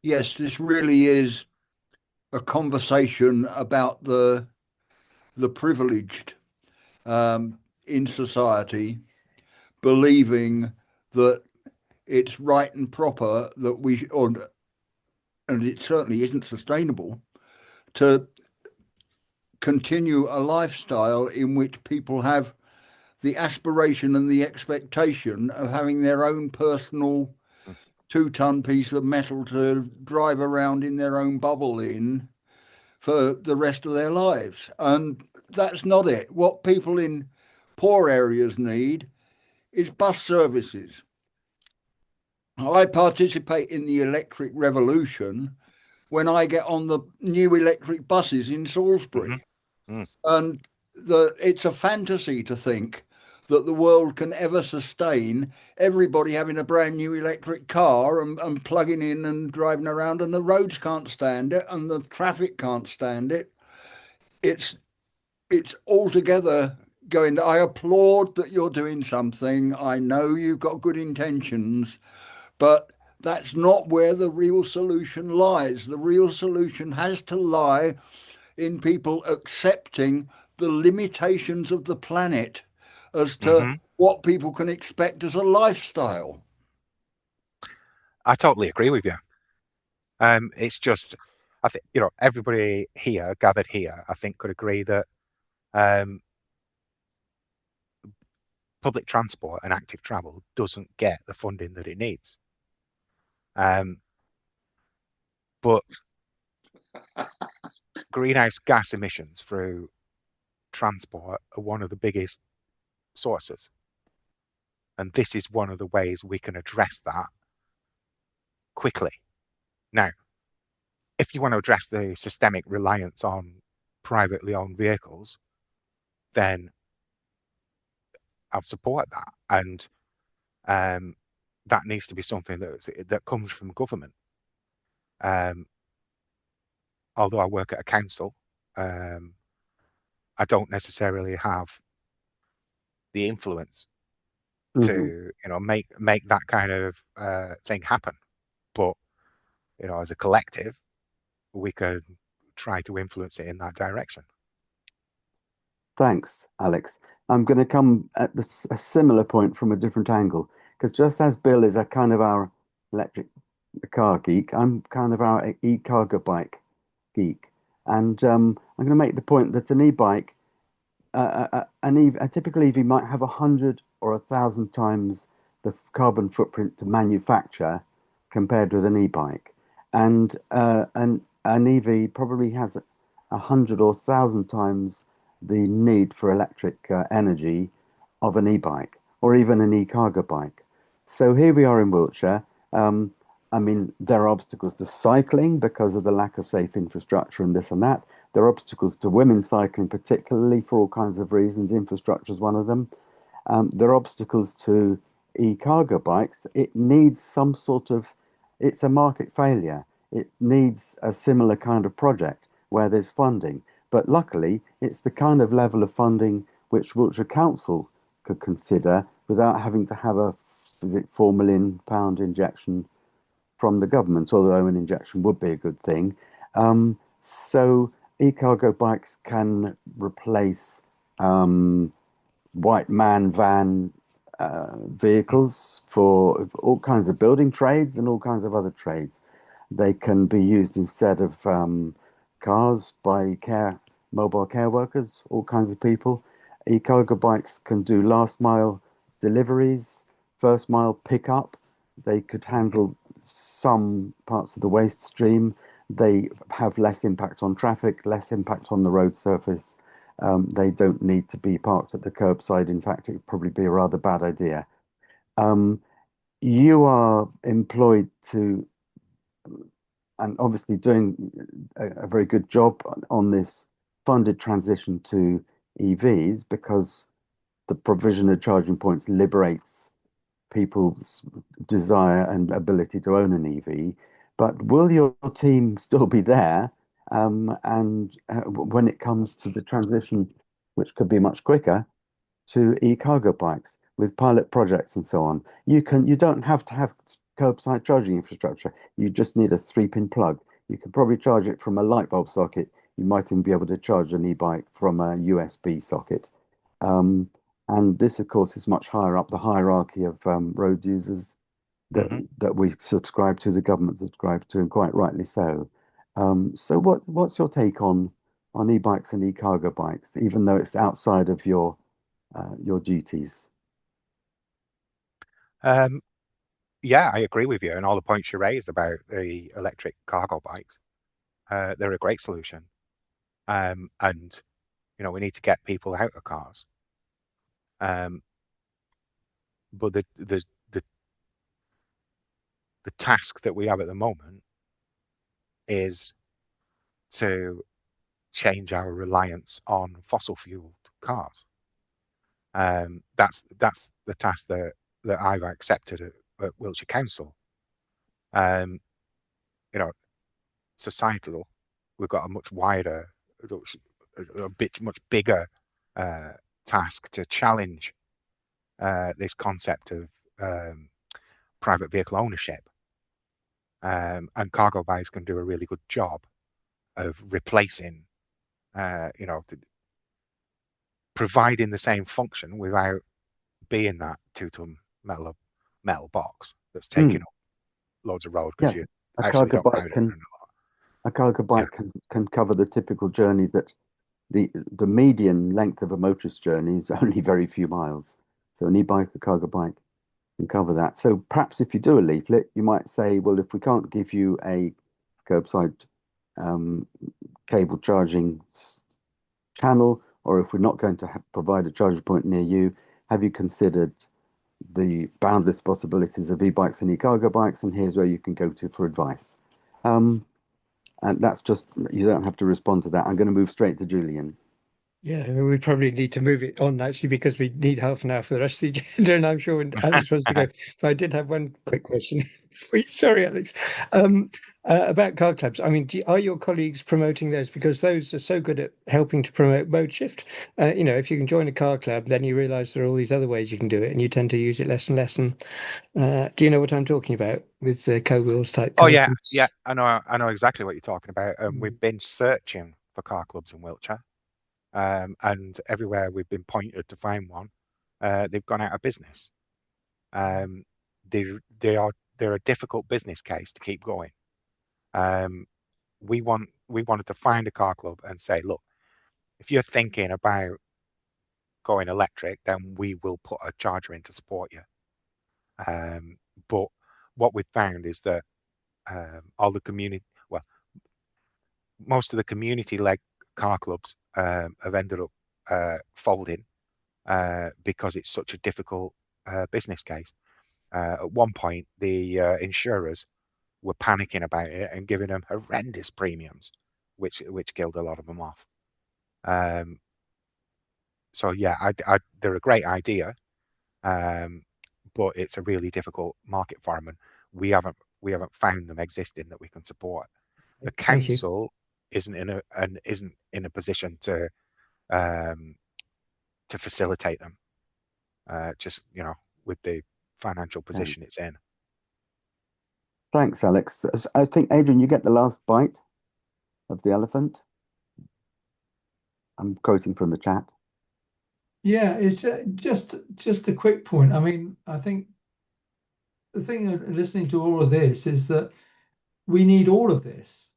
A: Yes, this really is a conversation about the privileged in society believing that it's right and proper that and it certainly isn't sustainable to continue a lifestyle in which people have the aspiration and the expectation of having their own personal 2-ton piece of metal to drive around in their own bubble in for the rest of their lives. And that's not it. What people in poor areas need is bus services. I participate in the electric revolution when I get on the new electric buses in Salisbury. And it's a fantasy to think that the world can ever sustain everybody having a brand new electric car and plugging in and driving around, and the roads can't stand it and the traffic can't stand it. It's altogether going. I applaud that you're doing something. I know you've got good intentions, but that's not where the real solution lies. The real solution has to lie in people accepting the limitations of the planet as to what people can expect as a lifestyle.
F: I totally agree with you. It's just, I think, everybody here, gathered here, I think could agree that public transport and active travel doesn't get the funding that it needs. But greenhouse gas emissions through transport are one of the biggest sources. And this is one of the ways we can address that quickly. Now, if you want to address the systemic reliance on privately owned vehicles, then I'll support that. And that needs to be something that comes from government. Although I work at a council, I don't necessarily have the influence to make that kind of thing happen. But as a collective, we could try to influence it in that direction.
B: Thanks, Alex. I'm going to come at a similar point from a different angle, because just as Bill is a kind of our electric car geek, I'm kind of our e-cargo bike geek. And I'm going to make the point that an e-bike, a typical EV might have 100 or 1,000 times the carbon footprint to manufacture compared with an e-bike. And an EV probably has 100 or 1,000 times the need for electric energy of an e-bike or even an e-cargo bike. So here we are in Wiltshire. I mean, there are obstacles to cycling because of the lack of safe infrastructure and this and that. There are obstacles to women cycling, particularly for all kinds of reasons. Infrastructure is one of them. There are obstacles to e-cargo bikes. It needs some sort of, it's a market failure. It needs a similar kind of project where there's funding. But luckily, it's the kind of level of funding which Wiltshire Council could consider without having to have £4 million injection from the government, although an injection would be a good thing. So e-cargo bikes can replace white man van vehicles for all kinds of building trades and all kinds of other trades. They can be used instead of cars by mobile care workers, all kinds of people. E-cargo bikes can do last mile deliveries, first mile pickup. They could handle some parts of the waste stream. They have less impact on traffic, less impact on the road surface. They don't need to be parked at the curbside. In fact, it would probably be a rather bad idea. You are employed to, and obviously doing a very good job on this funded transition to EVs, because the provision of charging points liberates people's desire and ability to own an EV. But will your team still be there? And when it comes to the transition, which could be much quicker, to e-cargo bikes with pilot projects and so on, you don't have to have curbside charging infrastructure. You just need a 3-pin plug. You can probably charge it from a light bulb socket. You might even be able to charge an e-bike from a USB socket. And this, of course, is much higher up the hierarchy of road users that we subscribe to, the government subscribes to, and quite rightly so. So what's your take on e-bikes and e-cargo bikes, even though it's outside of your duties?
F: Yeah, I agree with you, and all the points you raised about the electric cargo bikes. They're a great solution, and we need to get people out of cars. But the task that we have at the moment is to change our reliance on fossil fueled cars. That's the task that I've accepted at Wiltshire Council. Societal, we've got a much wider, much bigger task to challenge this concept of private vehicle ownership. And cargo bikes can do a really good job of replacing, providing the same function without being that 2-ton metal box that's taking up loads of road because you actually don't ride it.
B: A cargo bike can cover the typical journey that the median length of a motorist journey is only very few miles. So an e-bike, a cargo bike, can cover that. So perhaps if you do a leaflet, you might say, well, if we can't give you a curbside cable charging channel, or if we're not going to provide a charging point near you, have you considered the boundless possibilities of e-bikes and e-cargo bikes? And here's where you can go to for advice. And that's just, you don't have to respond to that. I'm going to move straight to Julian.
E: Yeah, we probably need to move it on actually, because we need half an hour for the rest of the agenda, and I'm sure Alex wants to go. But I did have one quick question for you. Sorry, Alex. About car clubs. I mean, are your colleagues promoting those? Because those are so good at helping to promote mode shift. If you can join a car club, then you realise there are all these other ways you can do it, and you tend to use it less and less. And do you know what I'm talking about with co-wheels type?
F: Oh yeah, I know exactly what you're talking about. We've been searching for car clubs in Wiltshire. And everywhere we've been pointed to find one, they've gone out of business. They're a difficult business case to keep going. We wanted to find a car club and say, look, if you're thinking about going electric, then we will put a charger in to support you. But what we've found is that most of the community-led car clubs have ended up folding because it's such a difficult business case. At one point, the insurers were panicking about it and giving them horrendous premiums, which killed a lot of them off. So yeah, they're a great idea, but it's a really difficult market for them, and we haven't found them existing that we can support. The council isn't in a position to facilitate them, just with the financial position it's in.
B: Thanks, Alex. I think, Adrian, you get the last bite of the elephant. I'm quoting from the chat.
J: Yeah, it's just a quick point. I mean, I think the thing of listening to all of this is that we need all of this.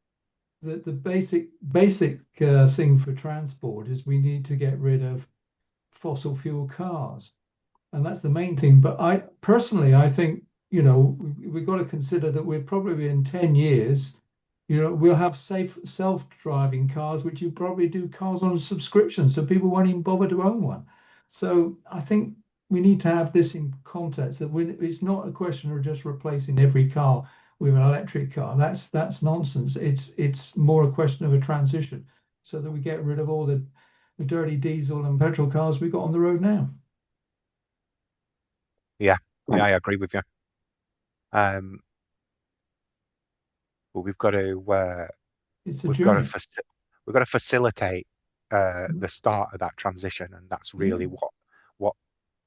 J: The basic thing for transport is we need to get rid of fossil fuel cars, and that's the main thing. But I think we've got to consider that we're probably in 10 years, we'll have safe self-driving cars, which you probably do cars on a subscription, so people won't even bother to own one. So I think we need to have this in context, that it's not a question of just replacing every car with an electric car. That's nonsense. It's more a question of a transition, so that we get rid of all the dirty diesel and petrol cars we've got on the road now.
F: Yeah, I agree with you. But we've got to facilitate the start of that transition, and that's really what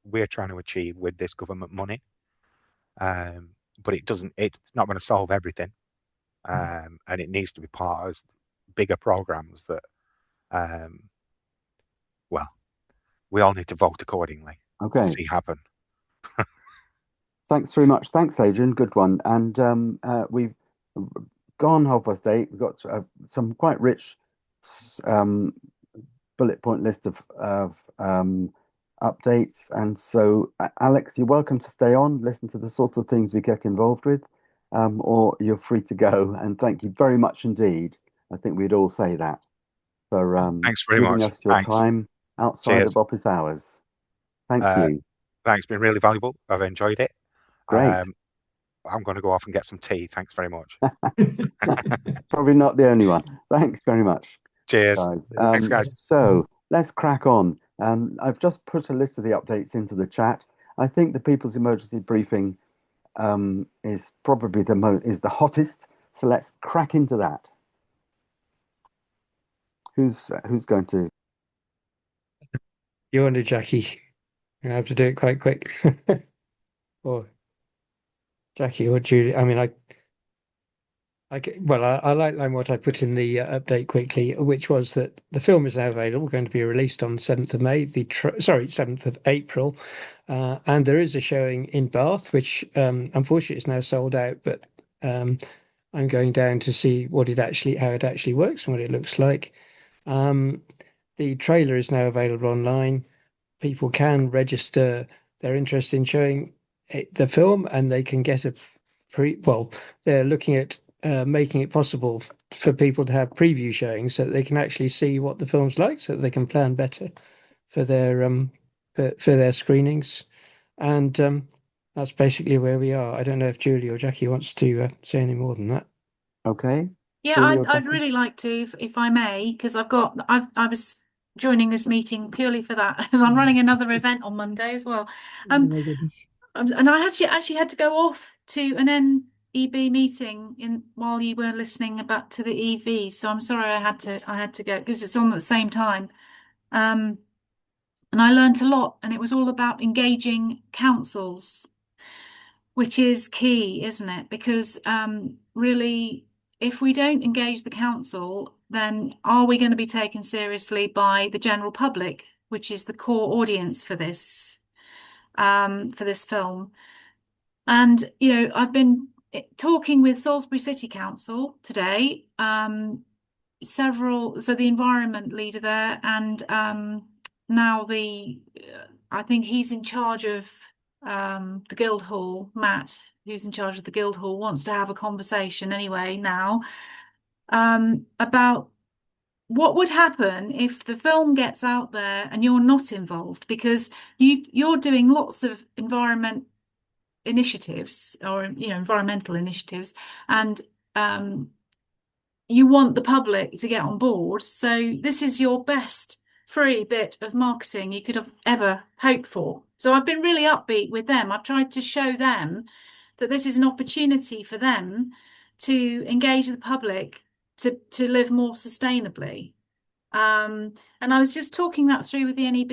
F: we're trying to achieve with this government money. But it's not going to solve everything, and it needs to be part of bigger programs that we all need to vote accordingly to see happen.
B: Thanks very much. Thanks, Adrian. Good one. And we've gone 8:30. We've got some quite rich bullet point list of updates. And so, Alex, you're welcome to stay on, listen to the sorts of things we get involved with, or you're free to go. And thank you very much indeed. I think we'd all say that for
F: Thanks very
B: giving
F: much.
B: us your
F: Thanks.
B: time outside
F: Cheers.
B: of office hours. Thank you.
F: Thanks. It's been really valuable. I've enjoyed it.
B: Great.
F: I'm going to go off and get some tea. Thanks very much.
B: Probably not the only one. Thanks very much,
F: Cheers.
B: guys.
F: Thanks, guys.
B: So let's crack on. I've just put a list of the updates into the chat. I think the People's Emergency Briefing is probably the hottest. So let's crack into that. Who's going to?
E: You want to, Jackie? I have to do it quite quick. Or Jackie or Julie. I mean, I like what I put in the update quickly, which was that the film is now available, going to be released on 7th of May, 7th of April. And there is a showing in Bath, which unfortunately is now sold out, but I'm going down to see how it actually works and what it looks like. The trailer is now available online. People can register their interest in showing the film, and they can get they're looking at making it possible for people to have preview showings so that they can actually see what the film's like, so that they can plan better for their screenings. And that's basically where we are. I don't know if Julie or Jackie wants to say any more than that.
B: Okay.
K: Yeah,
B: Julie or
K: I'd
B: Jackie?
K: really like to, if I may, because I was joining this meeting purely for that, as I'm running another event on Monday as well.
E: Oh my goodness.
K: And I actually had to go off to an NEB meeting while you were listening to the EV. So I'm sorry I had to go because it's on at the same time. And I learnt a lot, and it was all about engaging councils, which is key, isn't it? Because really, if we don't engage the council, then are we going to be taken seriously by the general public, which is the core audience for this film? And I've been talking with Salisbury City Council today, so the environment leader there, and now I think he's in charge of the Guildhall. Matt, who's in charge of the Guildhall, wants to have a conversation anyway now about what would happen if the film gets out there and you're not involved, because you're doing lots of environmental initiatives, and you want the public to get on board. So this is your best free bit of marketing you could have ever hoped for. So I've been really upbeat with them. I've tried to show them that this is an opportunity for them to engage the public to live more sustainably. And I was just talking that through with the NEB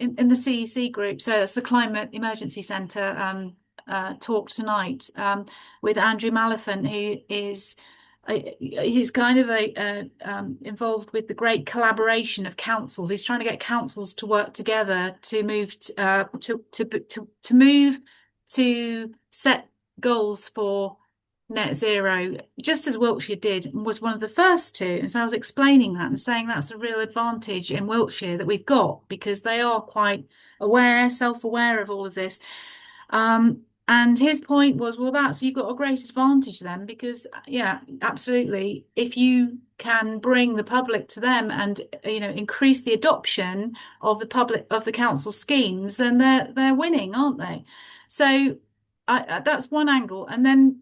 K: in the CEC group. So it's the Climate Emergency Centre talk tonight with Andrew Malafant, who is he's kind of involved with the great collaboration of councils. He's trying to get councils to work together to move to move to set goals for net zero, just as Wiltshire did, and was one of the first to. And so I was explaining that and saying that's a real advantage in Wiltshire that we've got, because they are quite self-aware of all of this. And his point was, well, you've got a great advantage then, because yeah, absolutely, if you can bring the public to them and increase the adoption of the council schemes, then they're winning, aren't they? So that's one angle. And then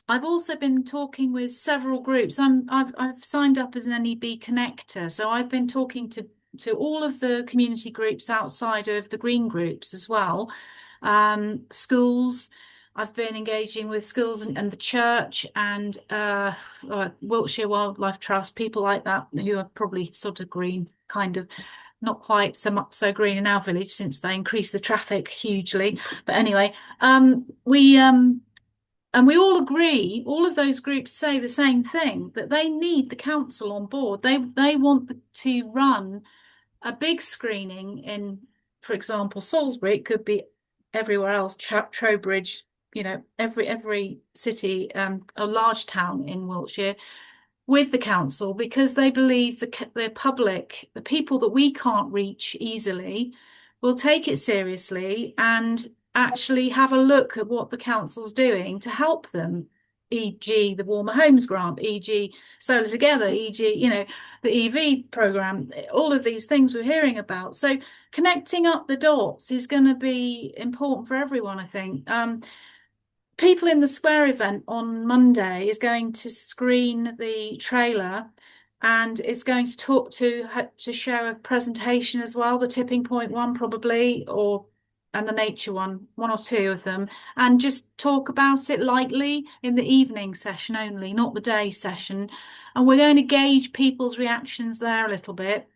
K: I've also been talking with several groups. I've signed up as an NEB connector, so I've been talking to all of the community groups outside of the green groups as well. Schools, I've been engaging with schools and the church and Wiltshire Wildlife Trust, people like that who are probably sort of green, kind of not quite so green in our village since they increase the traffic hugely. But anyway, and we all agree, all of those groups say the same thing, that they need the council on board. They want to run a big screening in, for example, Salisbury. It could be everywhere else, Trowbridge, every city, a large town in Wiltshire, with the council, because they believe the public, the people that we can't reach easily, will take it seriously and actually have a look at what the council's doing to help them, e.g. the Warmer Homes Grant, e.g. Solar Together, e.g. the EV programme, all of these things we're hearing about. So connecting up the dots is going to be important for everyone, I think. People in the Square event on Monday is going to screen the trailer, and it's going to talk to show a presentation as well, the tipping point one probably, and the nature one or two of them, and just talk about it lightly in the evening session only, not the day session. And we're going to gauge people's reactions there a little bit.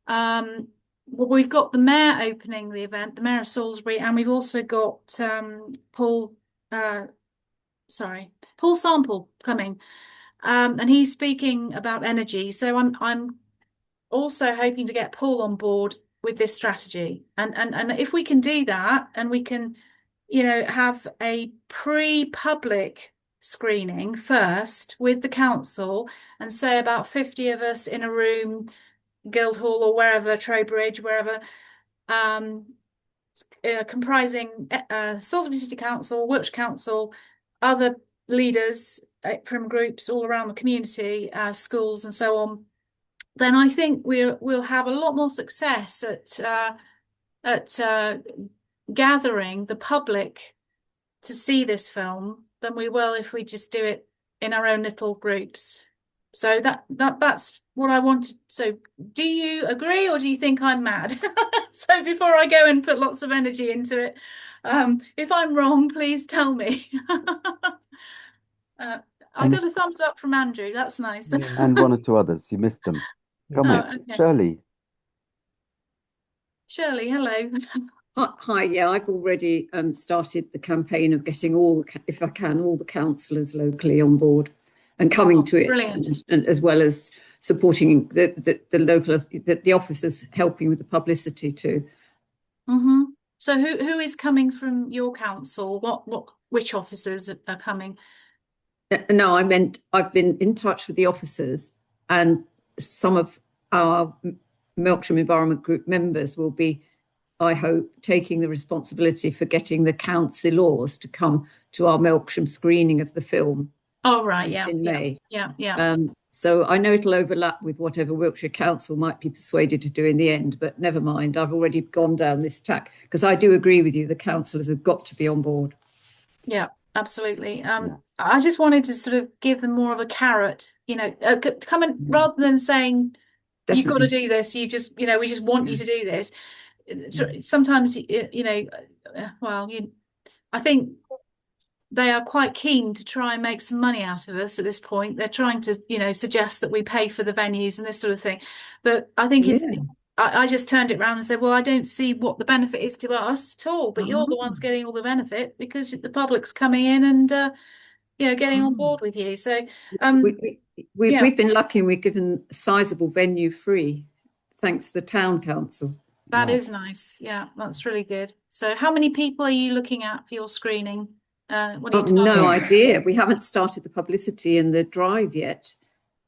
K: Well, we've got the mayor opening the event, the mayor of Salisbury, and we've also got Paul Sample coming, and he's speaking about energy. So I'm also hoping to get Paul on board with this strategy, and if we can do that, and we can, have a pre-public screening first with the council, and say about 50 of us in a room, Guildhall or wherever, Trowbridge, wherever, comprising Salisbury City Council, Wiltshire Council, other leaders from groups all around the community, schools and so on, then I think we'll have a lot more success at gathering the public to see this film than we will if we just do it in our own little groups. So that's what I wanted. So do you agree, or do you think I'm mad? So before I go and put lots of energy into it, if I'm wrong, please tell me. I got a thumbs up from Andrew. That's nice.
B: And one or two others. You missed them. Comments.
K: Okay.
B: Shirley,
K: hello.
L: Hi, yeah, I've already started the campaign of getting all the councillors locally on board and coming to it, and as well as supporting the local, the officers helping with the publicity too.
K: Mm-hmm. So who is coming from your council? Which officers are coming?
L: No, I meant I've been in touch with the officers, and some of our Melksham Environment Group members will be, I hope, taking the responsibility for getting the councillors to come to our Melksham screening of the film.
K: Oh, right, yeah.
L: In May.
K: Yeah.
L: So I know it'll overlap with whatever Wiltshire Council might be persuaded to do in the end, but never mind. I've already gone down this tack, because I do agree with you. The councillors have got to be on board.
K: Yeah, absolutely. I just wanted to sort of give them more of a carrot, come in, rather than saying, You've got to do this. You just, we just want you to do this. So sometimes, I think they are quite keen to try and make some money out of us at this point. They're trying to, suggest that we pay for the venues and this sort of thing. But I think I just turned it around and said, well, I don't see what the benefit is to us at all, but you're the ones getting all the benefit because the public's coming in and, getting on board with you. So
L: we've been lucky, and we've given a sizable venue free, thanks to the town council.
K: That is nice. Yeah, that's really good. So how many people are you looking at for your screening? What are you
L: no idea. We haven't started the publicity and the drive yet.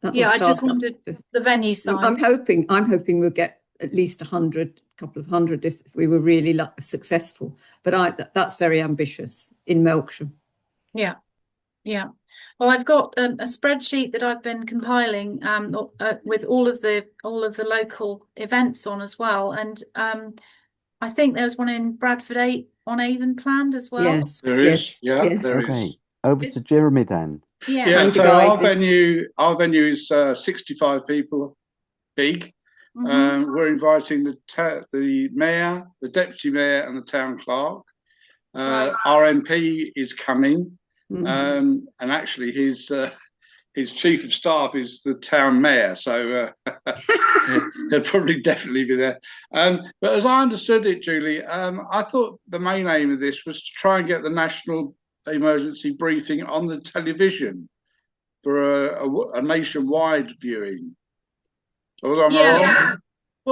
K: I just wondered the venue size.
L: I'm hoping we'll get at least 100, a couple of hundred if we were really successful. But that's very ambitious in Melksham.
K: Yeah. Well, I've got a spreadsheet that I've been compiling with all of the local events on as well, and I think there's one in Bradford on Avon planned as well.
L: Yes,
I: there is.
L: Yes.
I: There
B: okay.
I: is.
B: Over to Jeremy then.
I: Yeah. So our venue is 65 people big. Mm-hmm. We're inviting the mayor, the deputy mayor, and the town clerk. Our MP is coming. Mm-hmm. And actually his chief of staff is the town mayor, so he'll probably definitely be there. But as I understood it, Julie, I thought the main aim of this was to try and get the national emergency briefing on the television for a nationwide viewing.
K: Well,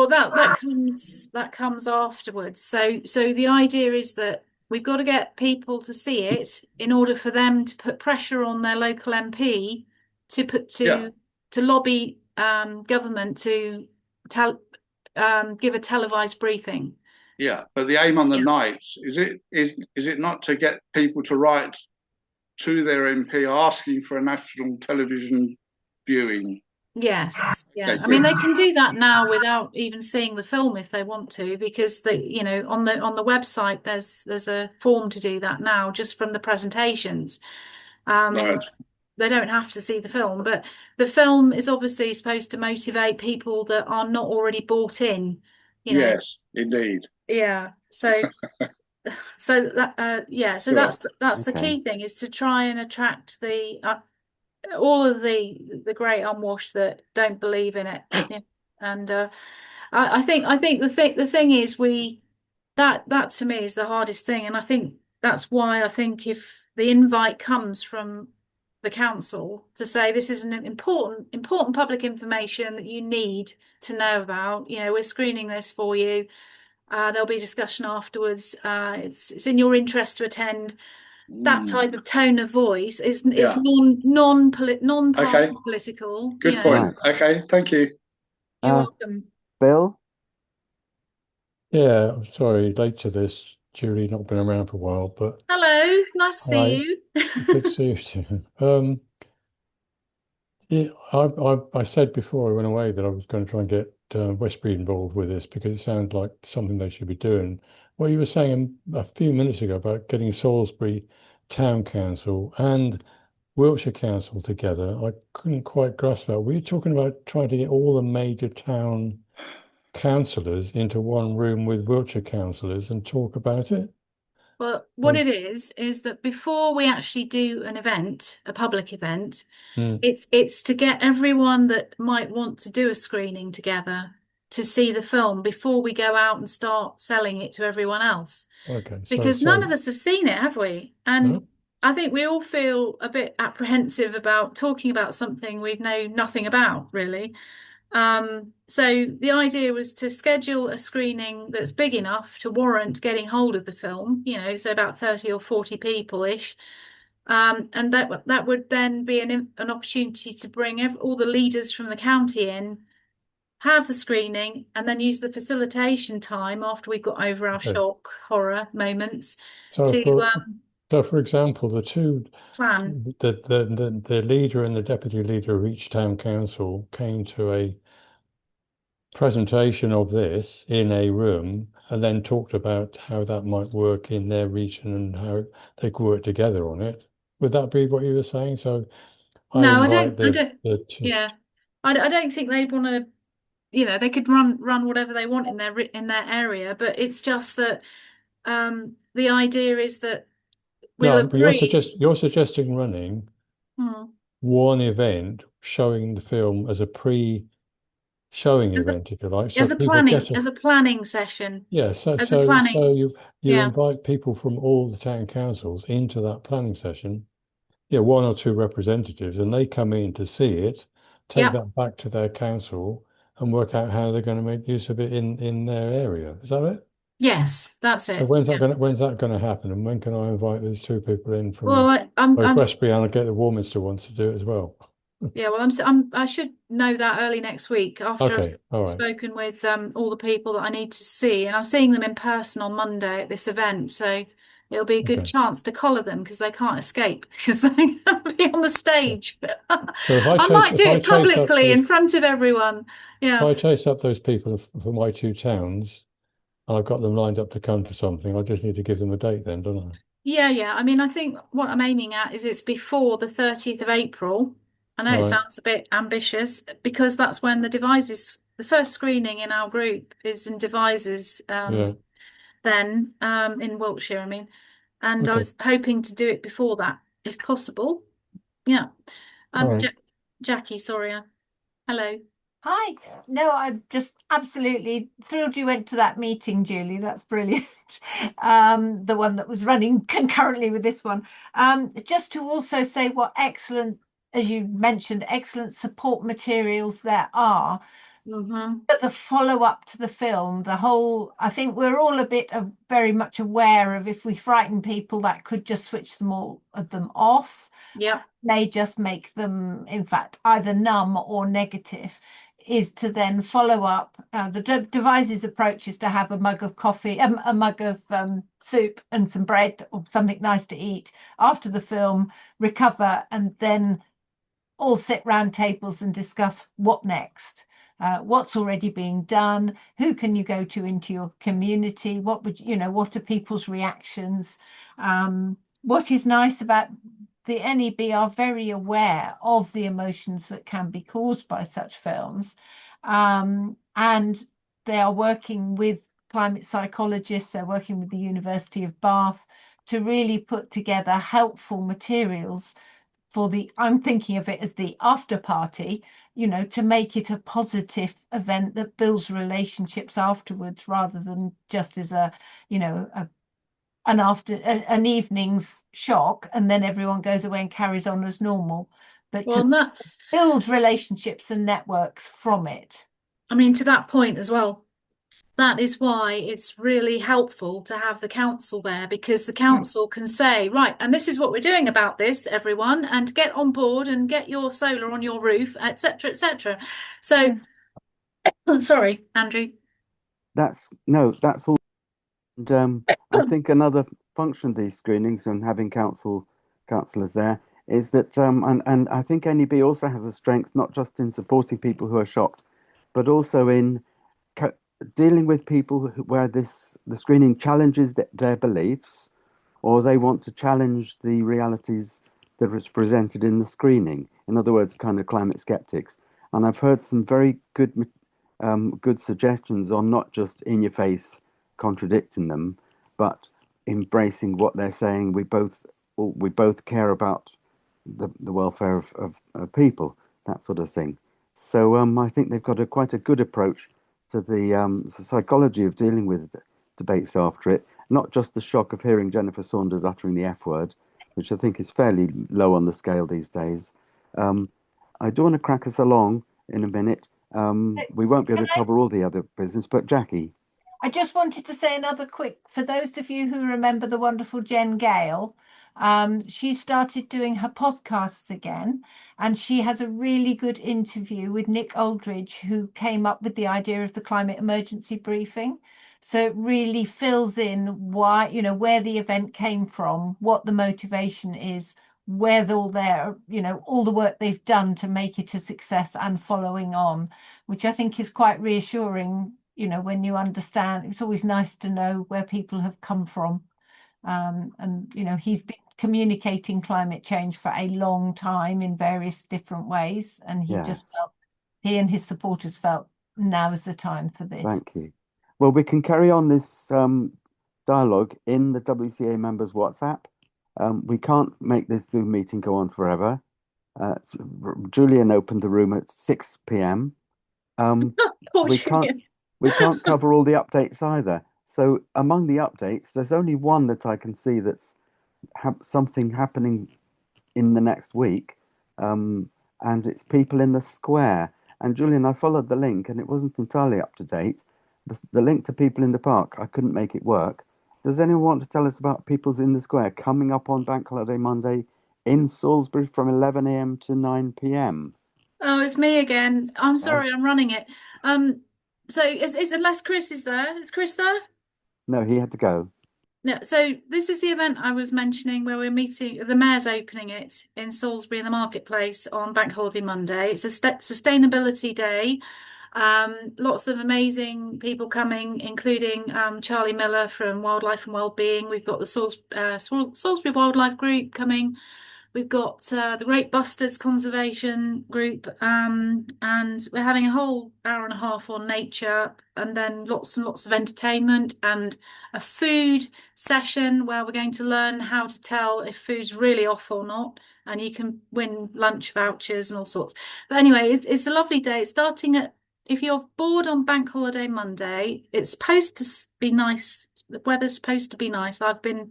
K: that comes afterwards. So the idea is that We've got to get people to see it in order for them to put pressure on their local MP to lobby government to give a televised briefing.
I: Yeah, but the aim on the nights is it not to get people to write to their MP asking for a national television viewing?
K: Yes, yeah.
I: Okay,
K: I mean,
I: good.
K: they can do that now without even seeing the film if they want to, because on the website there's a form to do that now just from the presentations.
I: Right.
K: They don't have to see the film, but the film is obviously supposed to motivate people that are not already bought in.
I: Yes, indeed.
K: Yeah. So that's the key thing, is to try and attract all of the great unwashed that don't believe in it. And I think the thing is that to me is the hardest thing, and I think that's why I think if the invite comes from the council to say this is an important public information that you need to know about, we're screening this for you. There'll be discussion afterwards. It's in your interest to attend. That type of tone of voice is non-party political.
I: Good point. Right. Okay, thank you.
K: You're welcome.
B: Bill?
C: Yeah, I'm sorry, late to this. Julie, not been around for a while, but
K: hello, nice to see you.
C: Good to see you too. I said before I went away that I was going to try and get Westbury involved with this because it sounds like something they should be doing. What you were saying a few minutes ago about getting Salisbury Town Council and Wiltshire Council together, I couldn't quite grasp that. Were you talking about trying to get all the major town councillors into one room with Wiltshire councillors and talk about it?
K: Well, what it is that before we actually do an event, a public event, it's to get everyone that might want to do a screening together to see the film before we go out and start selling it to everyone else.
C: Okay.
K: Because none of us have seen it, have we? And I think we all feel a bit apprehensive about talking about something we know nothing about, really. So the idea was to schedule a screening that's big enough to warrant getting hold of the film, so about 30 or 40 people-ish. And that would then be an opportunity to bring all the leaders from the county in, have the screening, and then use the facilitation time after we've got over our shock, horror moments
C: So for example, the two
K: plan.
C: The leader and the deputy leader of each town council came to a presentation of this in a room and then talked about how that might work in their region and how they could work together on it. Would that be what you were saying? So I don't
K: think they'd want to, they could run whatever they want in their area, but it's just that the idea is that
C: but you're suggesting running one event showing the film as a showing event, if you like.
K: As a planning session.
C: Yeah, so you invite people from all the town councils into that planning session. Yeah, one or two representatives, and they come in to see it, take that back to their council and work out how they're going to make use of it in their area. Is that it?
K: Yes, that's it.
C: So when's that going to happen, and when can I invite those two people in from Westbury, and I'll get the Warminster ones to do it as well?
K: Yeah, well, I should know that early next week after I've spoken with all the people that I need to see, and I'm seeing them in person on Monday at this event, so it'll be a good chance to collar them because they can't escape because they'll be on the stage. So I might do it publicly in front of everyone. Yeah.
C: If I chase up those people for my two towns, and I've got them lined up to come to something, I just need to give them a date then, don't I?
K: Yeah. I mean, I think what I'm aiming at is it's before the 30th of April. I know it sounds a bit ambitious because that's when the first screening in our group is in Devizes then in Wiltshire, I mean. And I was hoping to do it before that, if possible. Yeah. Jackie, sorry. Hello.
M: Hi. No, I'm just absolutely thrilled you went to that meeting, Julie. That's brilliant. The one that was running concurrently with this one. Just to also say what excellent, as you mentioned, excellent support materials there are. But the follow-up to the film, I think we're all a bit very much aware of, if we frighten people, that could just switch them all of them off.
K: Yeah.
M: May just make them, in fact, either numb or negative. Is to then follow up. The device's approach is to have a mug of coffee, a mug of soup and some bread or something nice to eat after the film, recover, and then all sit round tables and discuss what next. What's already being done? Who can you go to into your community? What are people's reactions? What is nice about the NEB are very aware of the emotions that can be caused by such films. And they are working with climate psychologists, they're working with the University of Bath to really put together helpful materials for I'm thinking of it as the after party, to make it a positive event that builds relationships afterwards, rather than just as an evening's shock and then everyone goes away and carries on as normal, but to build relationships and networks from it.
K: I mean, to that point as well, that is why it's really helpful to have the council there, because the council can say, right, and this is what we're doing about this, everyone, and get on board and get your solar on your roof, etc., etc. So, sorry, Andrew.
B: That's all. And I think another function of these screenings and having councillors there is that, and I think NEB also has a strength not just in supporting people who are shocked, but also in dealing with people where the screening challenges their beliefs, or they want to challenge the realities that was presented in the screening. In other words, kind of climate skeptics. And I've heard some very good suggestions on not just in your face contradicting them, but embracing what they're saying. We both care about the welfare of people, that sort of thing. So I think they've got quite a good approach to the psychology of dealing with debates after it, not just the shock of hearing Jennifer Saunders uttering the F word, which I think is fairly low on the scale these days. I do want to crack us along in a minute. We won't be able to cover all the other business, but Jackie.
M: I just wanted to say another quick, for those of you who remember the wonderful Jen Gale, she started doing her podcasts again, and she has a really good interview with Nick Aldridge, who came up with the idea of the climate emergency briefing. So it really fills in why, where the event came from, what the motivation is, where all the work they've done to make it a success and following on, which I think is quite reassuring. When you understand, it's always nice to know where people have come from. And he's been communicating climate change for a long time in various different ways, and he and his supporters felt now is the time for this.
B: Thank you. Well, we can carry on this dialogue in the WCA members WhatsApp. We can't make this Zoom meeting go on forever. Julian opened the room at 6 p.m. We can't cover all the updates either. So among the updates, there's only one that I can see that's something happening in the next week, and it's people in the square. And Julian, I followed the link, and it wasn't entirely up to date. The link to people in the park, I couldn't make it work. Does anyone want to tell us about People's in the Square coming up on Bank Holiday Monday in Salisbury from 11 a.m. to 9 p.m?
K: Oh, it's me again. I'm sorry, I'm running it. So unless Chris is there, is Chris there?
B: No, he had to go.
K: No, so this is the event I was mentioning where we're meeting, the Mayor's opening it in Salisbury in the marketplace on Bank Holiday Monday. It's a sustainability day. Lots of amazing people coming, including Charlie Miller from Wildlife and Wellbeing. We've got the Salisbury Wildlife Group coming. We've got the Great Busters Conservation Group, and we're having a whole hour and a half on nature, and then lots and lots of entertainment and a food session where we're going to learn how to tell if food's really off or not, and you can win lunch vouchers and all sorts. But anyway, it's a lovely day. It's starting at, if you're bored on Bank Holiday Monday, it's supposed to be nice. The weather's supposed to be nice. I've been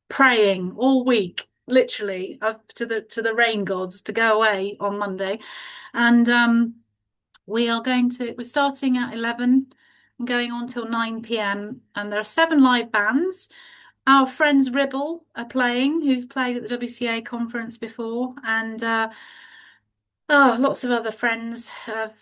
K: praying all week, literally, to the rain gods to go away on Monday, and we're starting at 11 and going on till 9 p.m. and there are 7 live bands. Our friends Ribble are playing, who've played at the WCA conference before, and lots of other friends of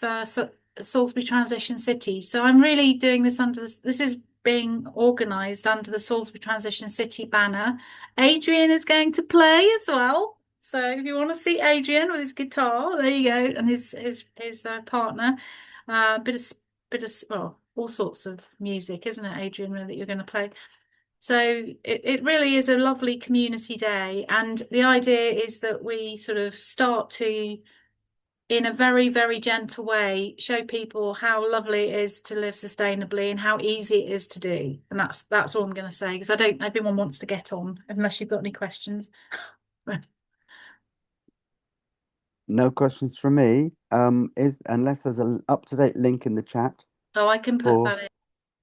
K: Salisbury Transition City. So I'm really doing this under this is being organised under the Salisbury Transition City banner. Adrian is going to play as well. So if you want to see Adrian with his guitar, there you go, and his partner, all sorts of music, isn't it, Adrian, that you're going to play? So it really is a lovely community day, and the idea is that we sort of start to, in a very, very gentle way, show people how lovely it is to live sustainably and how easy it is to do. And that's all I'm going to say, because everyone wants to get on, unless you've got any questions.
B: No questions from me. Unless there's an up-to-date link in the chat.
K: Oh, I can put that in.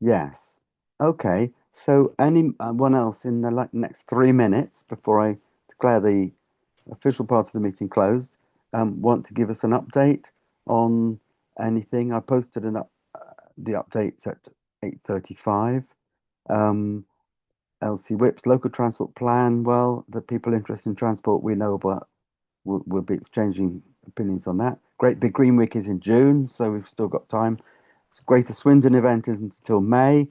B: Yes. Okay. So anyone else in the next 3 minutes before I declare the official part of the meeting closed, want to give us an update on anything? I posted the updates at 8:35. LC Whips, local transport plan. Well, the people interested in transport we know about, we'll be exchanging opinions on that. Great Big Green Week is in June, so we've still got time. Greater Swindon event isn't until May.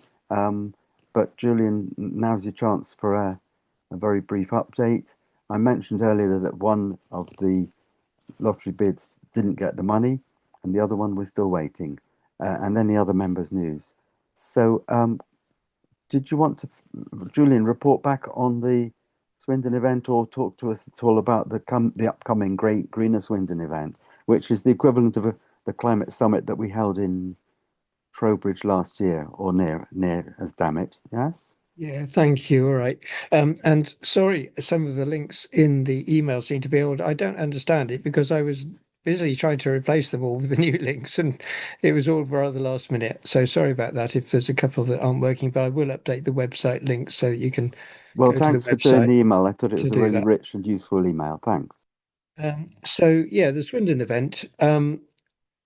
B: But Julian, now's your chance for a very brief update. I mentioned earlier that one of the lottery bids didn't get the money, and the other one we're still waiting, and any other members' news. So, did you want to, Julian, report back on the Swindon event, or talk to us at all about the upcoming Great Greener Swindon event, which is the equivalent of the climate summit that we held in Trowbridge last year, or near as damn it. Yes.
E: Yeah, thank you. All right. And sorry, some of the links in the email seem to be old. I don't understand it because I was busy trying to replace them all with the new links, and it was all rather last minute. So sorry about that if there's a couple that aren't working, but I will update the website links so that you can
B: Well,
E: go
B: thanks
E: to the
B: for doing
E: website
B: the email. I thought it was
E: to
B: a
E: do
B: really
E: that.
B: rich and useful email. Thanks.
E: So yeah, the Swindon event.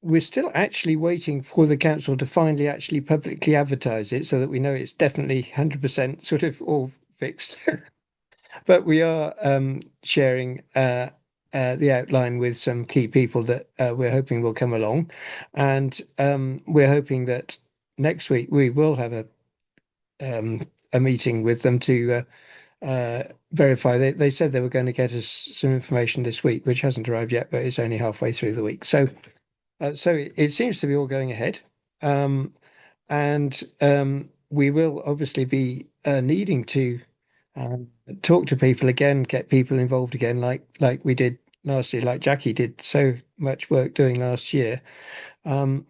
E: We're still actually waiting for the council to finally actually publicly advertise it so that we know it's definitely 100% sort of all fixed. But we are sharing the outline with some key people that we're hoping will come along. And we're hoping that next week we will have a meeting with them to verify. They said they were going to get us some information this week, which hasn't arrived yet, but it's only halfway through the week. So it seems to be all going ahead, and we will obviously be needing to talk to people again, get people involved again, like we did last year, like Jackie did so much work doing last year, so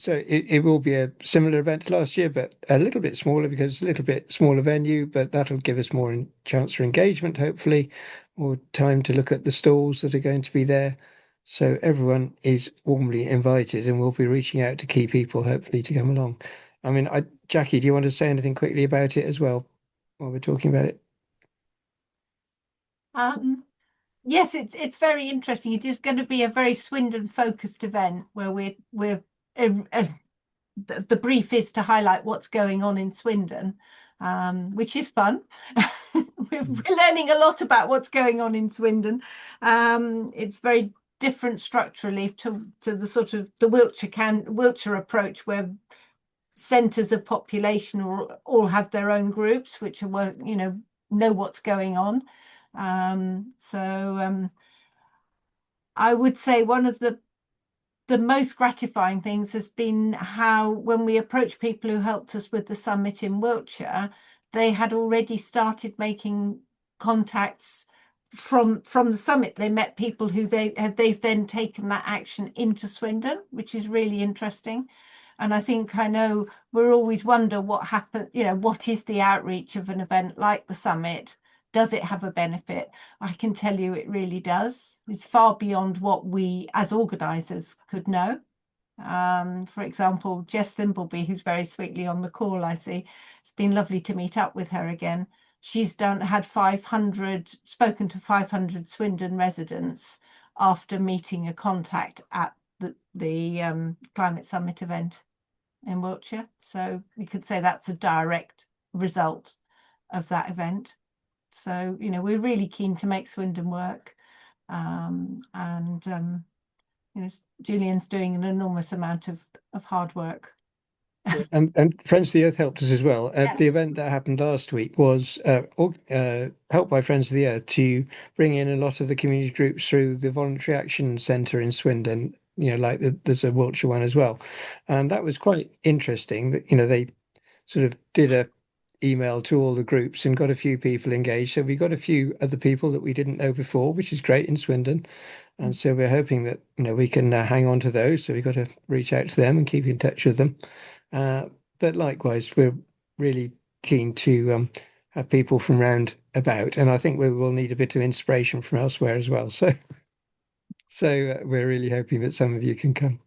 E: it will be a similar event to last year, but a little bit smaller because it's a little bit smaller venue, but that'll give us more chance for engagement, hopefully, more time to look at the stalls that are going to be there. So everyone is warmly invited, and we'll be reaching out to key people, hopefully, to come along. I mean, Jackie, do you want to say anything quickly about it as well while we're talking about it?
M: Yes, it's very interesting. It is going to be a very Swindon focused event where we're the brief is to highlight what's going on in Swindon, which is fun. We're learning a lot about what's going on in Swindon. It's very different structurally to the sort of the Wiltshire approach, where centres of population all have their own groups, which are know what's going on. I would say one of the most gratifying things has been how, when we approached people who helped us with the summit in Wiltshire, they had already started making contacts from the summit. They met people who they've then taken that action into Swindon, which is really interesting. And I know we're always wonder what happened, what is the outreach of an event like the summit? Does it have a benefit? I can tell you it really does. It's far beyond what we as organisers could know. For example, Jess Thimbleby, who's very sweetly on the call, I see. It's been lovely to meet up with her again. She's spoken to 500 Swindon residents after meeting a contact at the Climate Summit event in Wiltshire. So you could say that's a direct result of that event. So, you know, we're really keen to make Swindon work. You know, Julian's doing an enormous amount of hard work.
E: And Friends of the Earth helped us as well.
M: Yes.
E: The event that happened last week was helped by Friends of the Earth to bring in a lot of the community groups through the Voluntary Action Centre in Swindon. You know, like there's a Wiltshire one as well, and that was quite interesting. That, you know, they sort of did a email to all the groups and got a few people engaged. So we got a few other people that we didn't know before, which is great in Swindon. And so we're hoping that, you know, we can hang on to those. So we've got to reach out to them and keep in touch with them. But likewise, we're really keen to have people from round about, and I think we will need a bit of inspiration from elsewhere as well. So we're really hoping that some of you can come.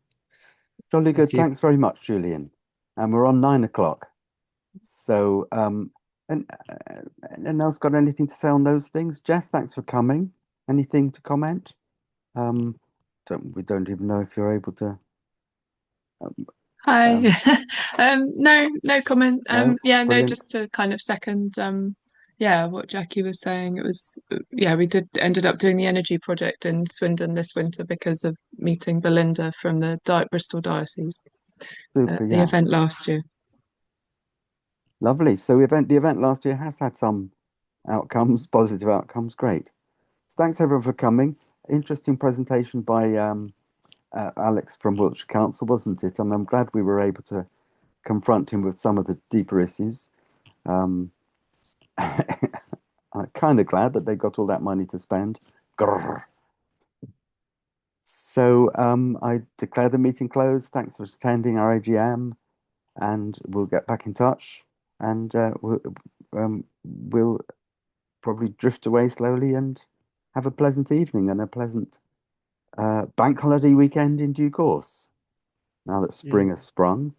B: Jolly good.
E: Thank you.
B: Thanks very much, Julian. And we're on 9 o'clock. So, and else got anything to say on those things? Jess, thanks for coming. Anything to comment? We don't even know if you're able to.
N: Hi. No comment.
B: No?
N: Yeah, no,
B: Brilliant.
N: just to kind of second yeah, what Jackie was saying. It was yeah, we ended up doing the energy project in Swindon this winter because of meeting Belinda from the Bristol Diocese
B: Super,
N: at the
B: yeah.
N: event last year.
B: Lovely. So the event last year has had some outcomes, positive outcomes. Great. So thanks everyone for coming. Interesting presentation by Alex from Wiltshire Council, wasn't it? And I'm glad we were able to confront him with some of the deeper issues. I'm kind of glad that they got all that money to spend. Grrr. So I declare the meeting closed. Thanks for attending our AGM, and we'll get back in touch, and we'll probably drift away slowly and have a pleasant evening and a pleasant bank holiday weekend in due course. Now that spring has sprung,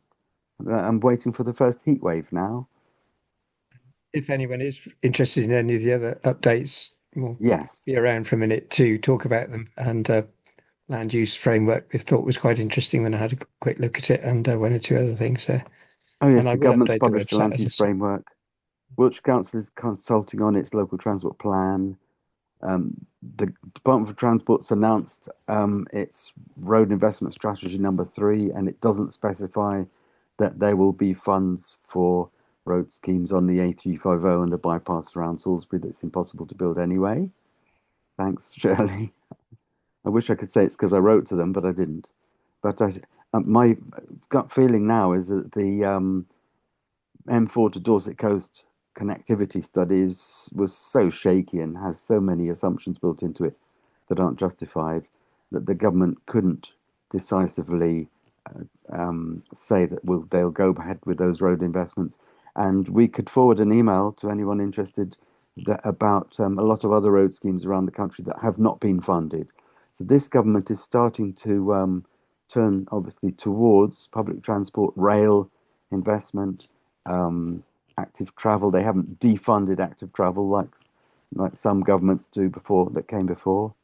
B: I'm waiting for the first heat wave now.
E: If anyone is interested in any of the other updates, we'll
B: Yes.
E: be around for a minute to talk about them. And land use framework, I thought was quite interesting when I had a quick look at it, and one or two other things there.
B: Oh yes,
E: And I
B: the
E: will
B: government's
E: update the
B: published a
E: website,
B: land
E: as I
B: use
E: said.
B: framework. Wiltshire Council is consulting on its local transport plan. The Department for Transport's announced its road investment strategy number 3, and it doesn't specify that there will be funds for road schemes on the A350 and the bypass around Salisbury that's impossible to build anyway. Thanks, Shirley. I wish I could say it's because I wrote to them, but I didn't. But my gut feeling now is that the M4 to Dorset Coast connectivity studies was so shaky and has so many assumptions built into it that aren't justified, that the government couldn't decisively say that they'll go ahead with those road investments. And we could forward an email to anyone interested about a lot of other road schemes around the country that have not been funded. So this government is starting to turn obviously towards public transport, rail investment, active travel. They haven't defunded active travel like some governments do before, that came before.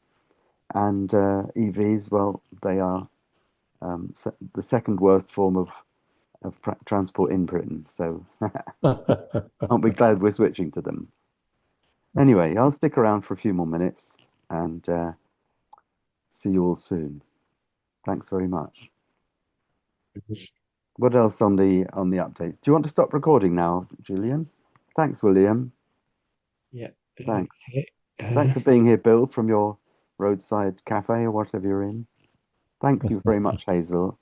B: And EVs, well, they are the second worst form of transport in Britain. So aren't we glad we're switching to them? Anyway, I'll stick around for a few more minutes and see you all soon. Thanks very much. What else on the updates? Do you want to stop recording now, Julian? Thanks, William.
E: Yeah.
B: Thanks. Thanks for being here, Bill, from your roadside cafe or whatever you're in. Thank you very much, Hazel.